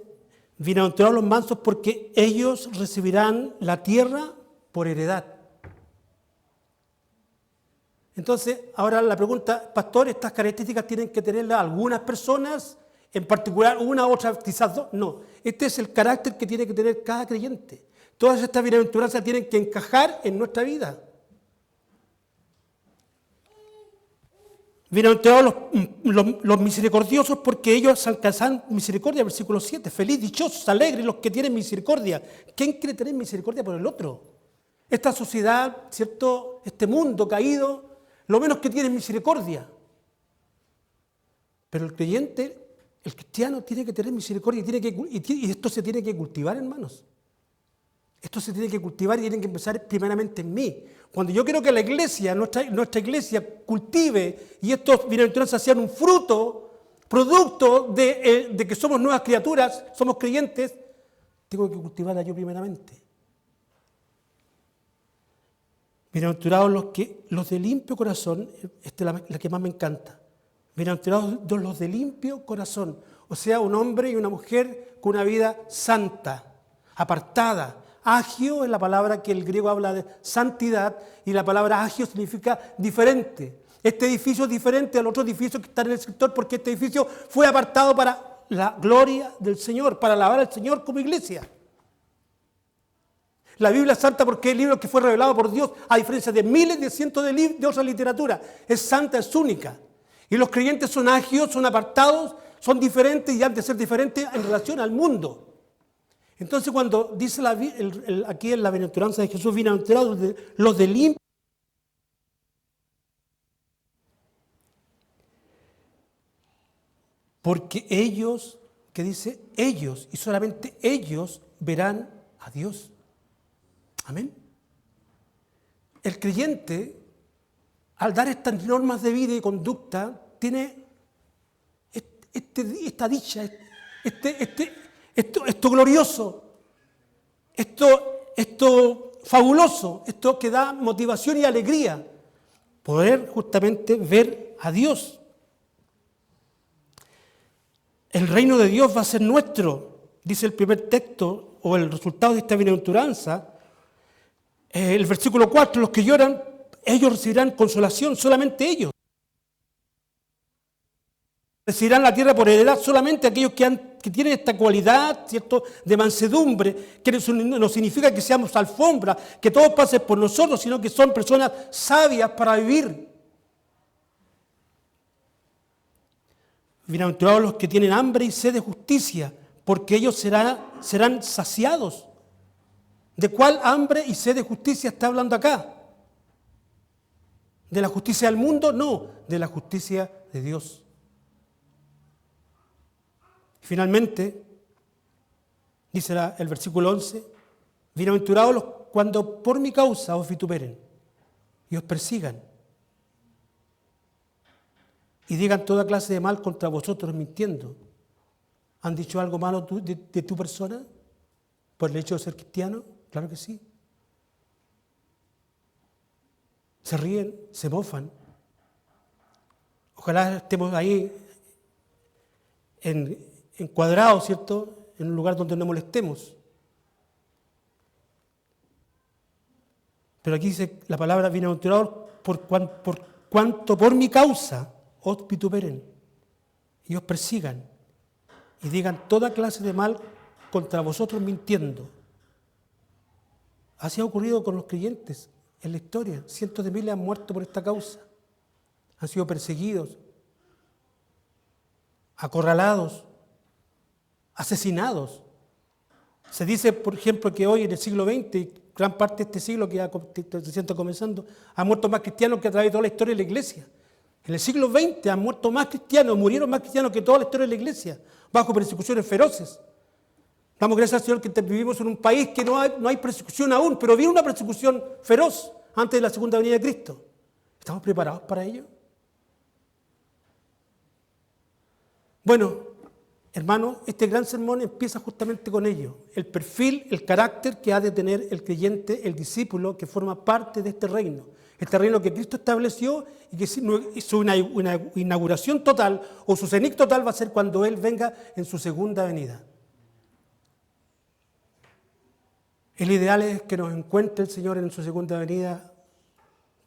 bienaventurados los mansos porque ellos recibirán la tierra por heredad. Entonces, ahora la pregunta, pastor, ¿estas características tienen que tenerlas algunas personas, en particular una, otra, quizás dos? No, este es el carácter que tiene que tener cada creyente. Todas estas bienaventuranzas tienen que encajar en nuestra vida. Bienaventurados los misericordiosos porque ellos alcanzarán misericordia, versículo 7. Feliz, dichosos, alegres los que tienen misericordia. ¿Quién quiere tener misericordia por el otro? Esta sociedad, ¿cierto? Este mundo caído, lo menos que tiene es misericordia. Pero el creyente, el cristiano, tiene que tener misericordia y esto se tiene que cultivar, hermanos. Esto se tiene que cultivar y tiene que empezar primeramente en mí. Cuando yo quiero que la iglesia, nuestra iglesia, cultive y estos bienaventuranzas sean un fruto, producto de que somos nuevas criaturas, somos creyentes, tengo que cultivarla yo primeramente. Bienaventurados los de limpio corazón, esta es la que más me encanta. Bienaventurados los de limpio corazón, o sea, un hombre y una mujer con una vida santa, apartada. Agio es la palabra que el griego habla de santidad y la palabra agio significa diferente. Este edificio es diferente al otro edificio que está en el sector porque este edificio fue apartado para la gloria del Señor, para alabar al Señor como iglesia. La Biblia es santa porque es el libro que fue revelado por Dios, a diferencia de miles, de cientos de otras literaturas. Es santa, es única. Y los creyentes son agios, son apartados, son diferentes y han de ser diferentes en relación al mundo. Entonces cuando dice aquí en la bienaventuranza de Jesús, bienaventurados los de limpio, porque ellos, que dice ellos, y solamente ellos verán a Dios. Amén. El creyente, al dar estas normas de vida y conducta, tiene esta dicha, esto glorioso, esto fabuloso, esto que da motivación y alegría, poder justamente ver a Dios. El reino de Dios va a ser nuestro, dice el primer texto, o el resultado de esta bienaventuranza. El versículo 4, los que lloran, ellos recibirán consolación, solamente ellos. Recibirán la tierra por heredad solamente aquellos que tienen esta cualidad, ¿cierto?, de mansedumbre, que no significa que seamos alfombra, que todo pase por nosotros, sino que son personas sabias para vivir. Bienaventurados los que tienen hambre y sed de justicia, porque ellos serán saciados. ¿De cuál hambre y sed de justicia está hablando acá? ¿De la justicia del mundo? No, de la justicia de Dios. Finalmente, dice el versículo 11, bienaventurados cuando por mi causa os vituperen y os persigan y digan toda clase de mal contra vosotros mintiendo. ¿Han dicho algo malo de tu persona por el hecho de ser cristiano? Claro que sí. Se ríen, se mofan. Ojalá estemos ahí encuadrados, ¿cierto?, en un lugar donde no molestemos. Pero aquí dice la palabra bienaventurado por cuanto por mi causa os vituperen y os persigan y digan toda clase de mal contra vosotros mintiendo. Así ha ocurrido con los creyentes en la historia. Cientos de miles han muerto por esta causa. Han sido perseguidos, acorralados, asesinados. Se dice, por ejemplo, que hoy en el siglo XX, y gran parte de este siglo que se está comenzando, han muerto más cristianos que a través de toda la historia de la iglesia. En el siglo XX han muerto más cristianos, murieron más cristianos que toda la historia de la iglesia, bajo persecuciones feroces. Damos gracias al Señor que vivimos en un país que no hay persecución aún, pero viene una persecución feroz antes de la segunda venida de Cristo. ¿Estamos preparados para ello? Bueno, hermanos, este gran sermón empieza justamente con ello. El perfil, el carácter que ha de tener el creyente, el discípulo que forma parte de este reino. Este reino que Cristo estableció y que su inauguración total o su cenit total va a ser cuando Él venga en su segunda venida. El ideal es que nos encuentre el Señor en su segunda venida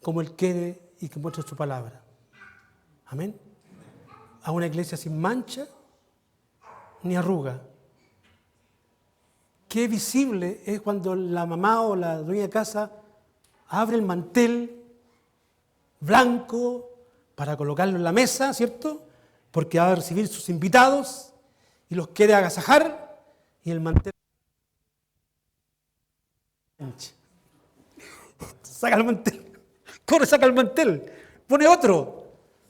como Él quiere y que muestre su palabra. Amén. A una iglesia sin mancha ni arruga. Qué visible es cuando la mamá o la dueña de casa abre el mantel blanco para colocarlo en la mesa, ¿cierto? Porque va a recibir sus invitados y los quiere agasajar y el mantel saca el mantel, corre, saca el mantel, pone otro. O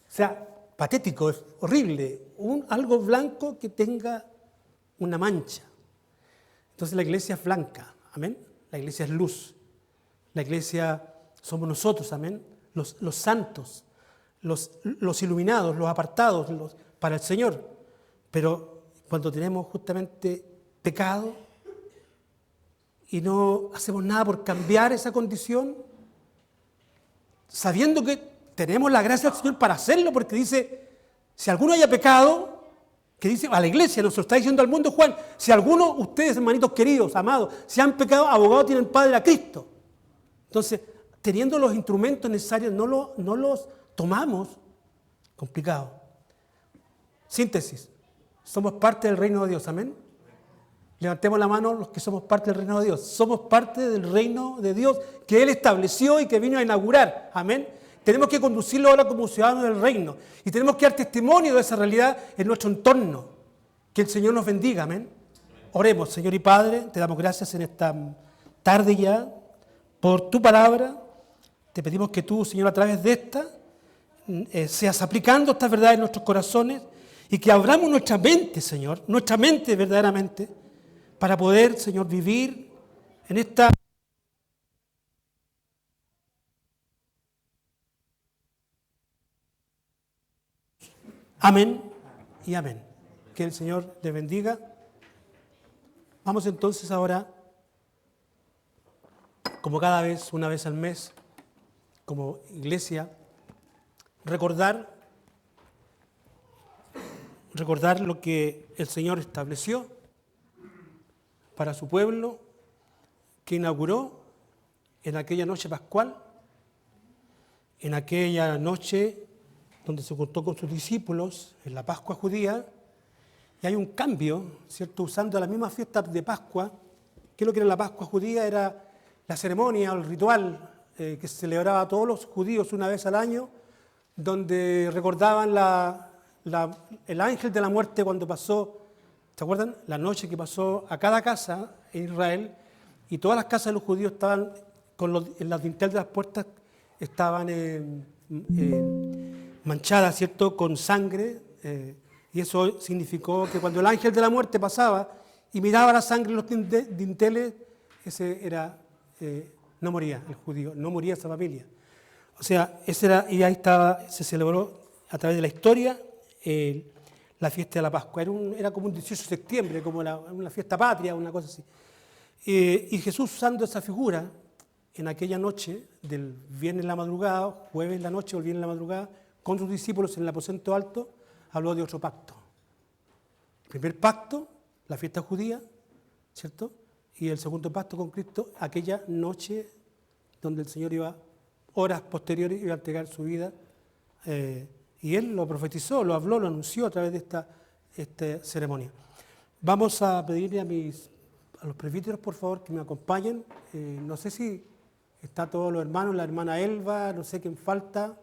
sea, patético, es horrible, algo blanco que tenga una mancha. Entonces la iglesia es blanca, amén. La iglesia es luz. La iglesia somos nosotros, amén. Los santos, los iluminados, los apartados para el Señor. Pero cuando tenemos justamente pecado y no hacemos nada por cambiar esa condición, sabiendo que tenemos la gracia del Señor para hacerlo, porque dice, si alguno haya pecado, que dice a la iglesia, nos lo está diciendo al mundo Juan, si alguno, ustedes hermanitos queridos, amados, si han pecado, abogados tienen Padre a Cristo. Entonces, teniendo los instrumentos necesarios, no los tomamos, complicado. Síntesis, somos parte del reino de Dios, amén. Levantemos la mano los que somos parte del reino de Dios. Somos parte del reino de Dios que Él estableció y que vino a inaugurar, amén. Tenemos que conducirlo ahora como ciudadanos del reino. Y tenemos que dar testimonio de esa realidad en nuestro entorno. Que el Señor nos bendiga, amén. Oremos, Señor y Padre, te damos gracias en esta tarde ya por tu palabra. Te pedimos que tú, Señor, a través de esta, seas aplicando estas verdades en nuestros corazones y que abramos nuestra mente, Señor, nuestra mente verdaderamente, para poder, Señor, vivir en esta... Amén y amén. Que el Señor te bendiga. Vamos entonces ahora, como cada vez, una vez al mes, como iglesia, recordar lo que el Señor estableció para su pueblo, que inauguró en aquella noche pascual, en aquella noche donde se juntó con sus discípulos en la Pascua judía, y hay un cambio, ¿cierto? Usando la misma fiesta de Pascua, que lo que era la Pascua judía era la ceremonia o el ritual que se celebraba a todos los judíos una vez al año, donde recordaban el ángel de la muerte cuando pasó, ¿se acuerdan? La noche que pasó a cada casa en Israel, y todas las casas de los judíos estaban, en las dinteles de las puertas, estaban manchadas, ¿cierto?, con sangre, y eso significó que cuando el ángel de la muerte pasaba y miraba la sangre en los dinteles, ese era, no moría el judío, no moría esa familia. O sea, y ahí estaba, se celebró a través de la historia la fiesta de la Pascua. Era como un 18 de septiembre, como una fiesta patria, una cosa así. Y Jesús, usando esa figura, en aquella noche del viernes en la madrugada, jueves en la noche o el viernes en la madrugada, con sus discípulos en el aposento alto, habló de otro pacto. El primer pacto, la fiesta judía, ¿cierto? Y el segundo pacto con Cristo, aquella noche donde el Señor iba, horas posteriores, iba a entregar su vida. Y Él lo profetizó, lo habló, lo anunció a través de esta ceremonia. Vamos a pedirle a los presbíteros, por favor, que me acompañen. No sé si está todos los hermanos, la hermana Elba, no sé quién falta.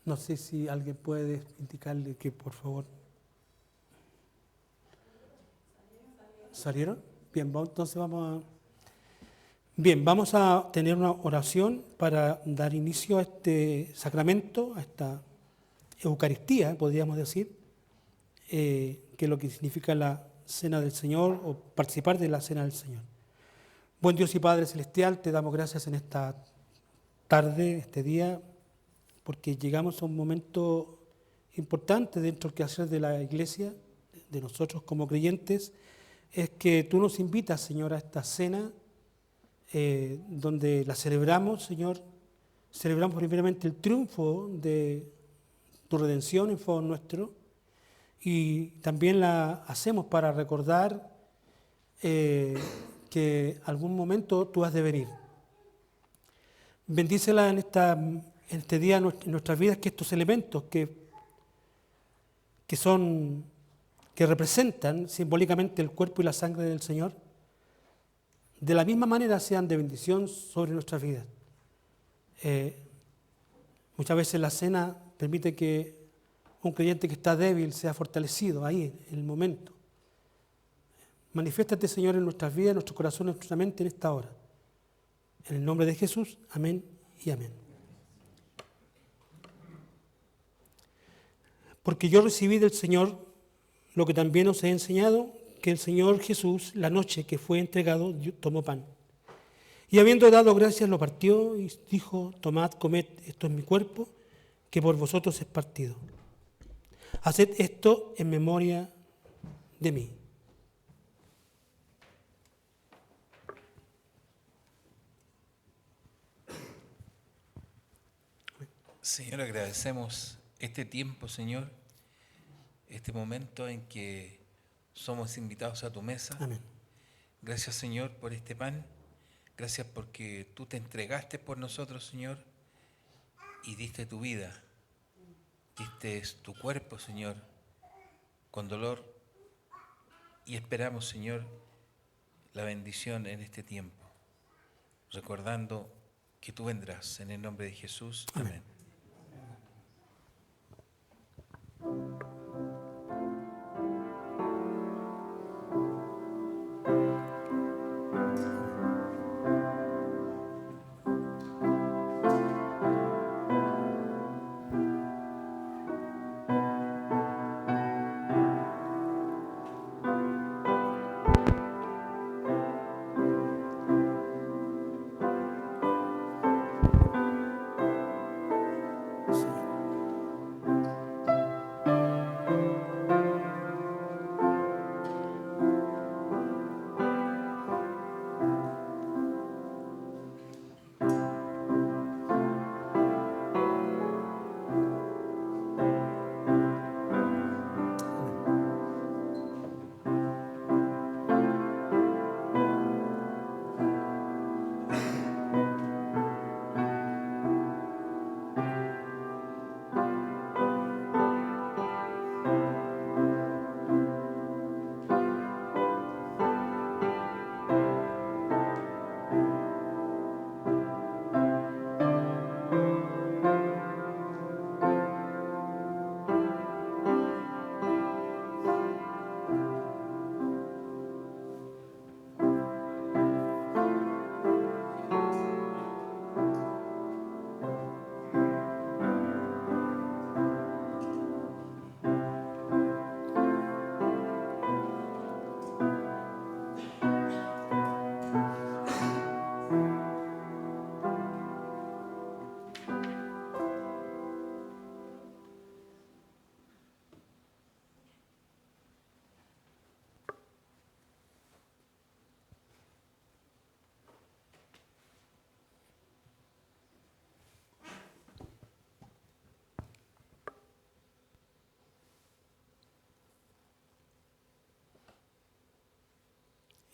No sé si alguien puede indicarle que, por favor. ¿Salieron? Bien, entonces vamos a tener una oración para dar inicio a este sacramento, a esta Eucaristía, podríamos decir, que es lo que significa la Cena del Señor o participar de la Cena del Señor. Buen Dios y Padre Celestial, te damos gracias en esta tarde, este día, porque llegamos a un momento importante dentro del quehacer de la Iglesia, de nosotros como creyentes, es que tú nos invitas, Señor, a esta cena, donde la celebramos, Señor. Celebramos primeramente el triunfo de tu redención en favor nuestro, y también la hacemos para recordar que algún momento tú has de venir. Bendícela en este día en nuestras vidas, que estos elementos que representan simbólicamente el cuerpo y la sangre del Señor, de la misma manera sean de bendición sobre nuestras vidas. Muchas veces la cena permite que un creyente que está débil sea fortalecido ahí, en el momento. Manifiéstate, Señor, en nuestras vidas, en nuestros corazones, en nuestra mente en esta hora. En el nombre de Jesús, amén y amén. Porque yo recibí del Señor lo que también os he enseñado, que el Señor Jesús, la noche que fue entregado, tomó pan. Y habiendo dado gracias, lo partió y dijo: tomad, comed, esto es mi cuerpo, que por vosotros es partido. Haced esto en memoria de mí. Señor, agradecemos este tiempo, Señor, este momento en que somos invitados a tu mesa. Amén. Gracias, Señor, por este pan. Gracias porque tú te entregaste por nosotros, Señor, y diste tu vida. Diste tu cuerpo, Señor, con dolor. Y esperamos, Señor, la bendición en este tiempo, recordando que tú vendrás. En el nombre de Jesús. Amén.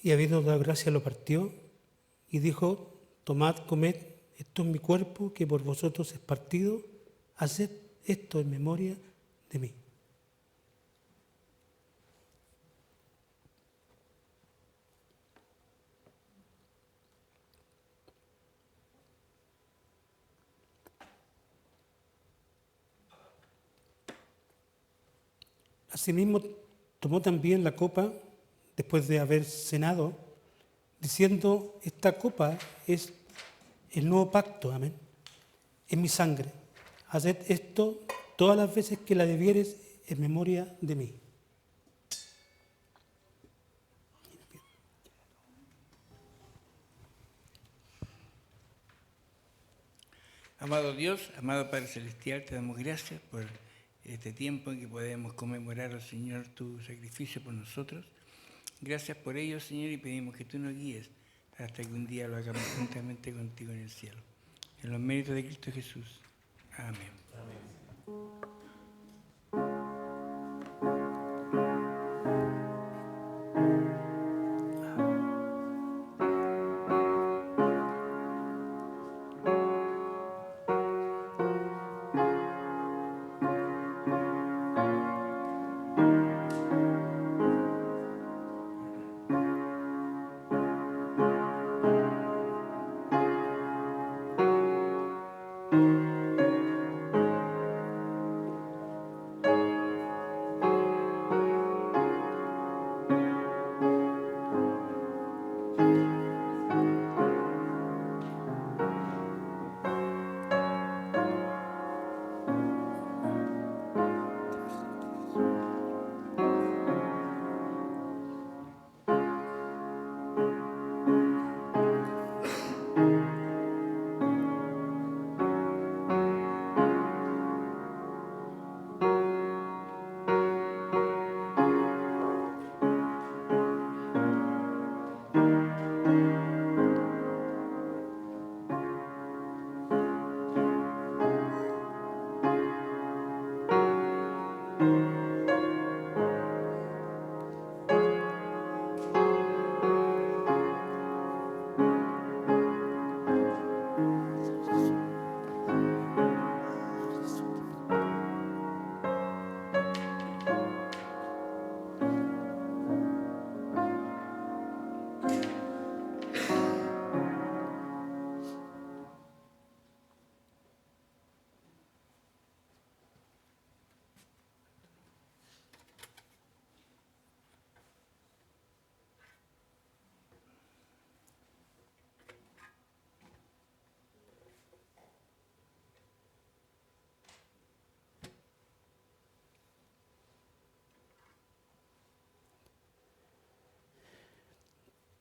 y habiendo dado gracia lo partió y dijo: tomad, comed, esto es mi cuerpo que por vosotros es partido, haced esto en memoria de mí. Asimismo, tomó también la copa después de haber cenado, diciendo: esta copa es el nuevo pacto, amén, en mi sangre. Haced esto todas las veces que la bebiereis en memoria de mí. Amado Dios, amado Padre Celestial, te damos gracias por este tiempo en que podemos conmemorar al Señor tu sacrificio por nosotros. Gracias por ello, Señor, y pedimos que tú nos guíes hasta que un día lo hagamos juntamente contigo en el cielo. En los méritos de Cristo Jesús. Amén.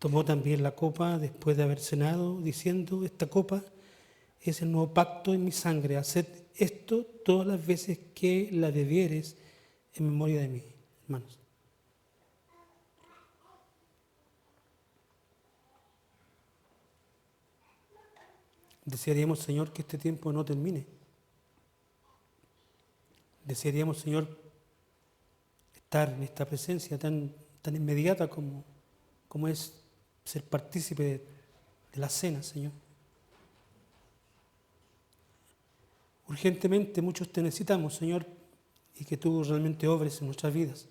Tomó también la copa después de haber cenado, diciendo: esta copa es el nuevo pacto en mi sangre. Haced esto todas las veces que la bebiereis en memoria de mí, hermanos. Desearíamos, Señor, que este tiempo no termine. Desearíamos, Señor, estar en esta presencia tan inmediata como es ser partícipe de la cena, Señor. Urgentemente muchos te necesitamos, Señor, y que tú realmente obres en nuestras vidas.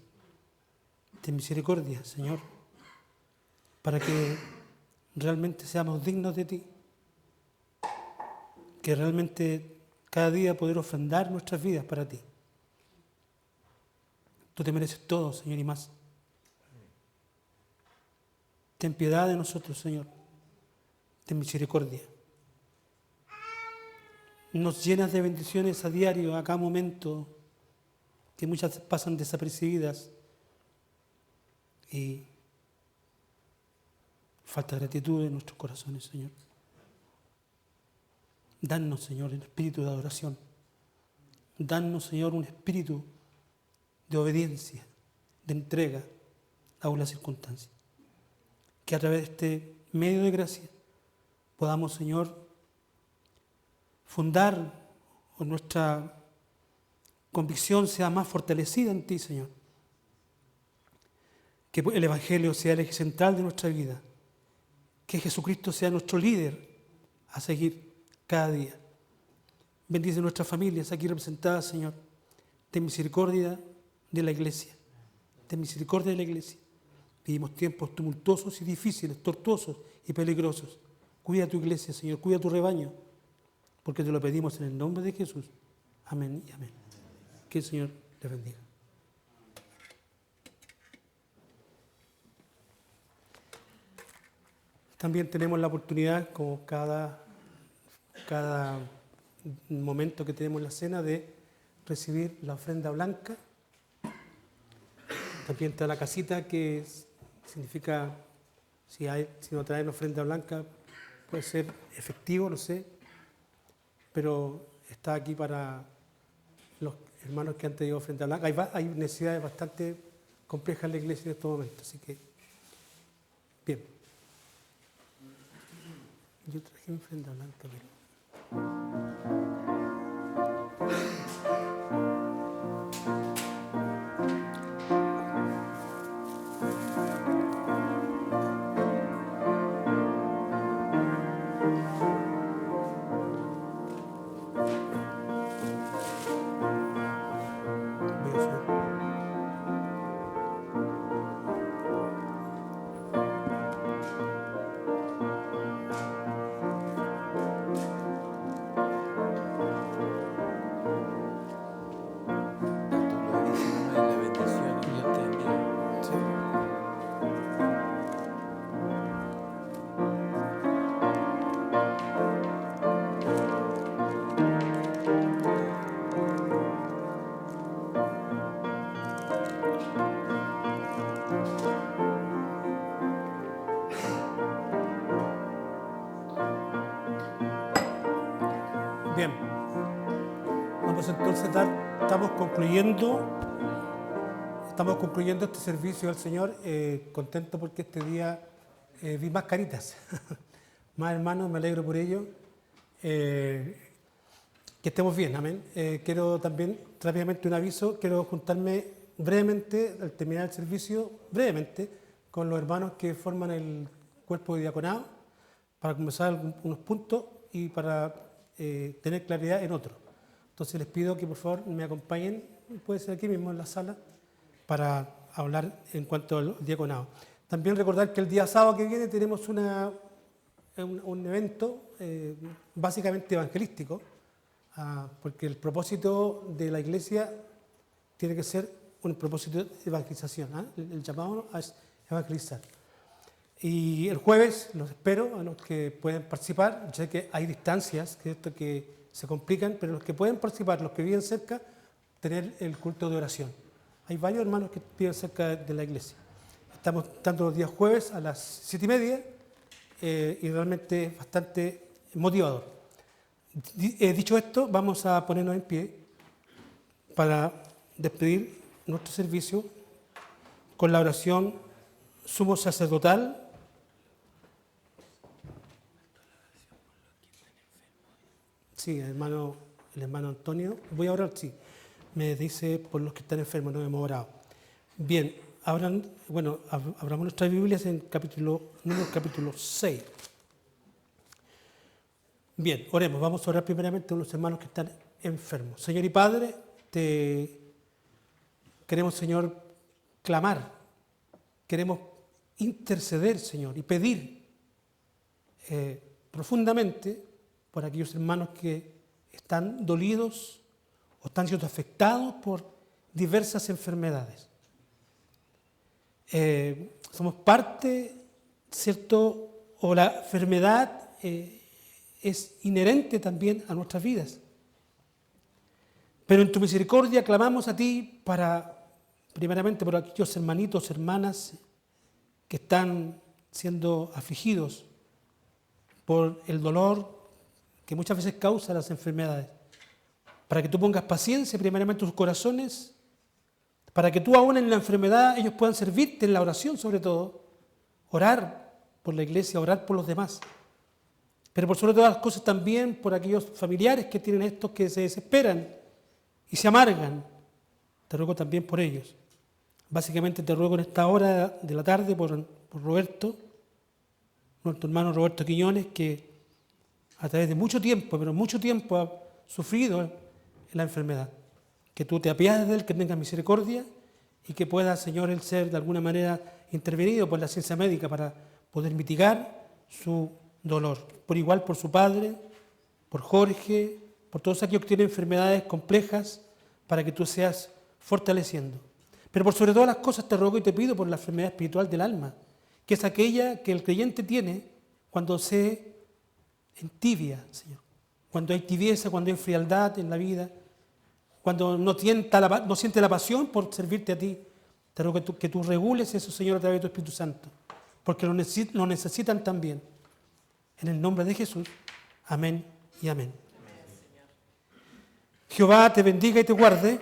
Ten misericordia, Señor, para que realmente seamos dignos de ti, que realmente cada día poder ofrendar nuestras vidas para ti. Tú te mereces todo, Señor, y más. Ten piedad de nosotros, Señor. Ten misericordia. Nos llenas de bendiciones a diario, a cada momento, que muchas pasan desapercibidas. Y falta gratitud en nuestros corazones, Señor. Danos, Señor, un espíritu de adoración. Danos, Señor, un espíritu de obediencia, de entrega, aún las circunstancias. Que a través de este medio de gracia podamos, Señor, fundar o nuestra convicción sea más fortalecida en ti, Señor. Que el Evangelio sea el eje central de nuestra vida. Que Jesucristo sea nuestro líder a seguir cada día. Bendice nuestras familias aquí representadas, Señor. Ten misericordia de la iglesia. Ten misericordia de la iglesia. Vivimos tiempos tumultuosos y difíciles, tortuosos y peligrosos. Cuida tu iglesia, Señor. Cuida tu rebaño. Porque te lo pedimos en el nombre de Jesús. Amén y amén. Que el Señor les bendiga. También tenemos la oportunidad, como cada momento que tenemos la cena, de recibir la ofrenda blanca. También está la casita, que significa, si no traen ofrenda blanca, puede ser efectivo, no sé, pero está aquí para los hermanos que han tenido ofrenda blanca. Hay necesidades bastante complejas en la iglesia en estos momentos, así que, bien. Yo traje mi ofrenda blanca, pero... Bien, vamos entonces estamos concluyendo este servicio al Señor, contento porque este día vi más caritas, más hermanos, me alegro por ello, que estemos bien, amén. Quiero también, rápidamente un aviso, quiero juntarme brevemente, al terminar el servicio, brevemente, con los hermanos que forman el cuerpo de diaconado, para conversar unos puntos y para tener claridad en otros. Entonces les pido que por favor me acompañen, puede ser aquí mismo en la sala, para hablar en cuanto al diaconado. También recordar que el día sábado que viene tenemos un evento básicamente evangelístico, porque el propósito de la iglesia tiene que ser un propósito de evangelización, el llamado es evangelizar. Y el jueves los espero a los que pueden participar. Yo sé que hay distancias que se complican, pero los que pueden participar, los que viven cerca, tener el culto de oración. Hay varios hermanos que viven cerca de la iglesia. Estamos tanto los días jueves a las 7:30 y realmente es bastante motivador. Dicho esto, vamos a ponernos en pie para despedir nuestro servicio con la oración sumo sacerdotal. Sí, el hermano Antonio. Voy a orar, sí. Me dice por los que están enfermos, no hemos orado. Bien, abramos nuestras Biblias en Números capítulo 6. Bien, oremos. Vamos a orar primeramente a los hermanos que están enfermos. Señor y Padre, te queremos, Señor, clamar. Queremos interceder, Señor, y pedir profundamente por aquellos hermanos que están dolidos o están siendo afectados por diversas enfermedades. Somos parte, ¿cierto? O la enfermedad es inherente también a nuestras vidas. Pero en tu misericordia clamamos a ti primeramente por aquellos hermanitos, hermanas que están siendo afligidos por el dolor que muchas veces causa las enfermedades, para que tú pongas paciencia primeramente en sus corazones, para que tú aún en la enfermedad ellos puedan servirte en la oración, sobre todo, orar por la iglesia, orar por los demás, pero por sobre todas las cosas también por aquellos familiares que tienen estos que se desesperan y se amargan. Te ruego también por ellos. Básicamente te ruego en esta hora de la tarde por Roberto, nuestro hermano Roberto Quiñones, que a través de mucho tiempo, pero mucho tiempo ha sufrido en la enfermedad. Que tú te apiades de él, que tengas misericordia y que pueda, Señor, él ser de alguna manera intervenido por la ciencia médica para poder mitigar su dolor. Por igual por su padre, por Jorge, por todos aquellos que tienen enfermedades complejas, para que tú seas fortaleciendo. Pero por sobre todas las cosas te ruego y te pido por la enfermedad espiritual del alma, que es aquella que el creyente tiene cuando se entibia, Señor. Cuando hay tibieza, cuando hay frialdad en la vida, cuando no siente la pasión por servirte a ti. Te ruego que tú regules eso, Señor, a través de tu Espíritu Santo, porque lo necesitan también. En el nombre de Jesús, amén y amén. Jehová te bendiga y te guarde.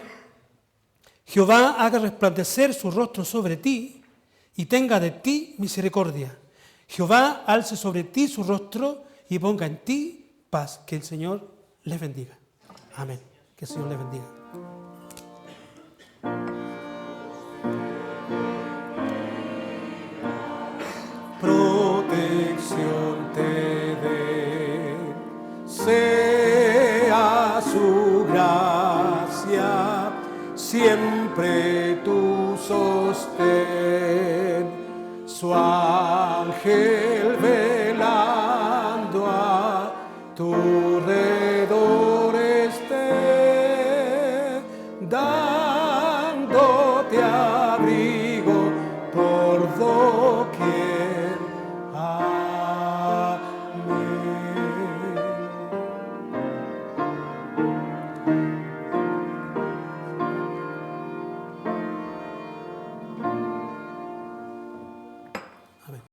Jehová haga resplandecer su rostro sobre ti y tenga de ti misericordia. Jehová alce sobre ti su rostro y ponga en ti paz. Que el Señor les bendiga. Amén. Que el Señor les bendiga. Protección te dé, sea su gracia siempre tu sostén, su ángel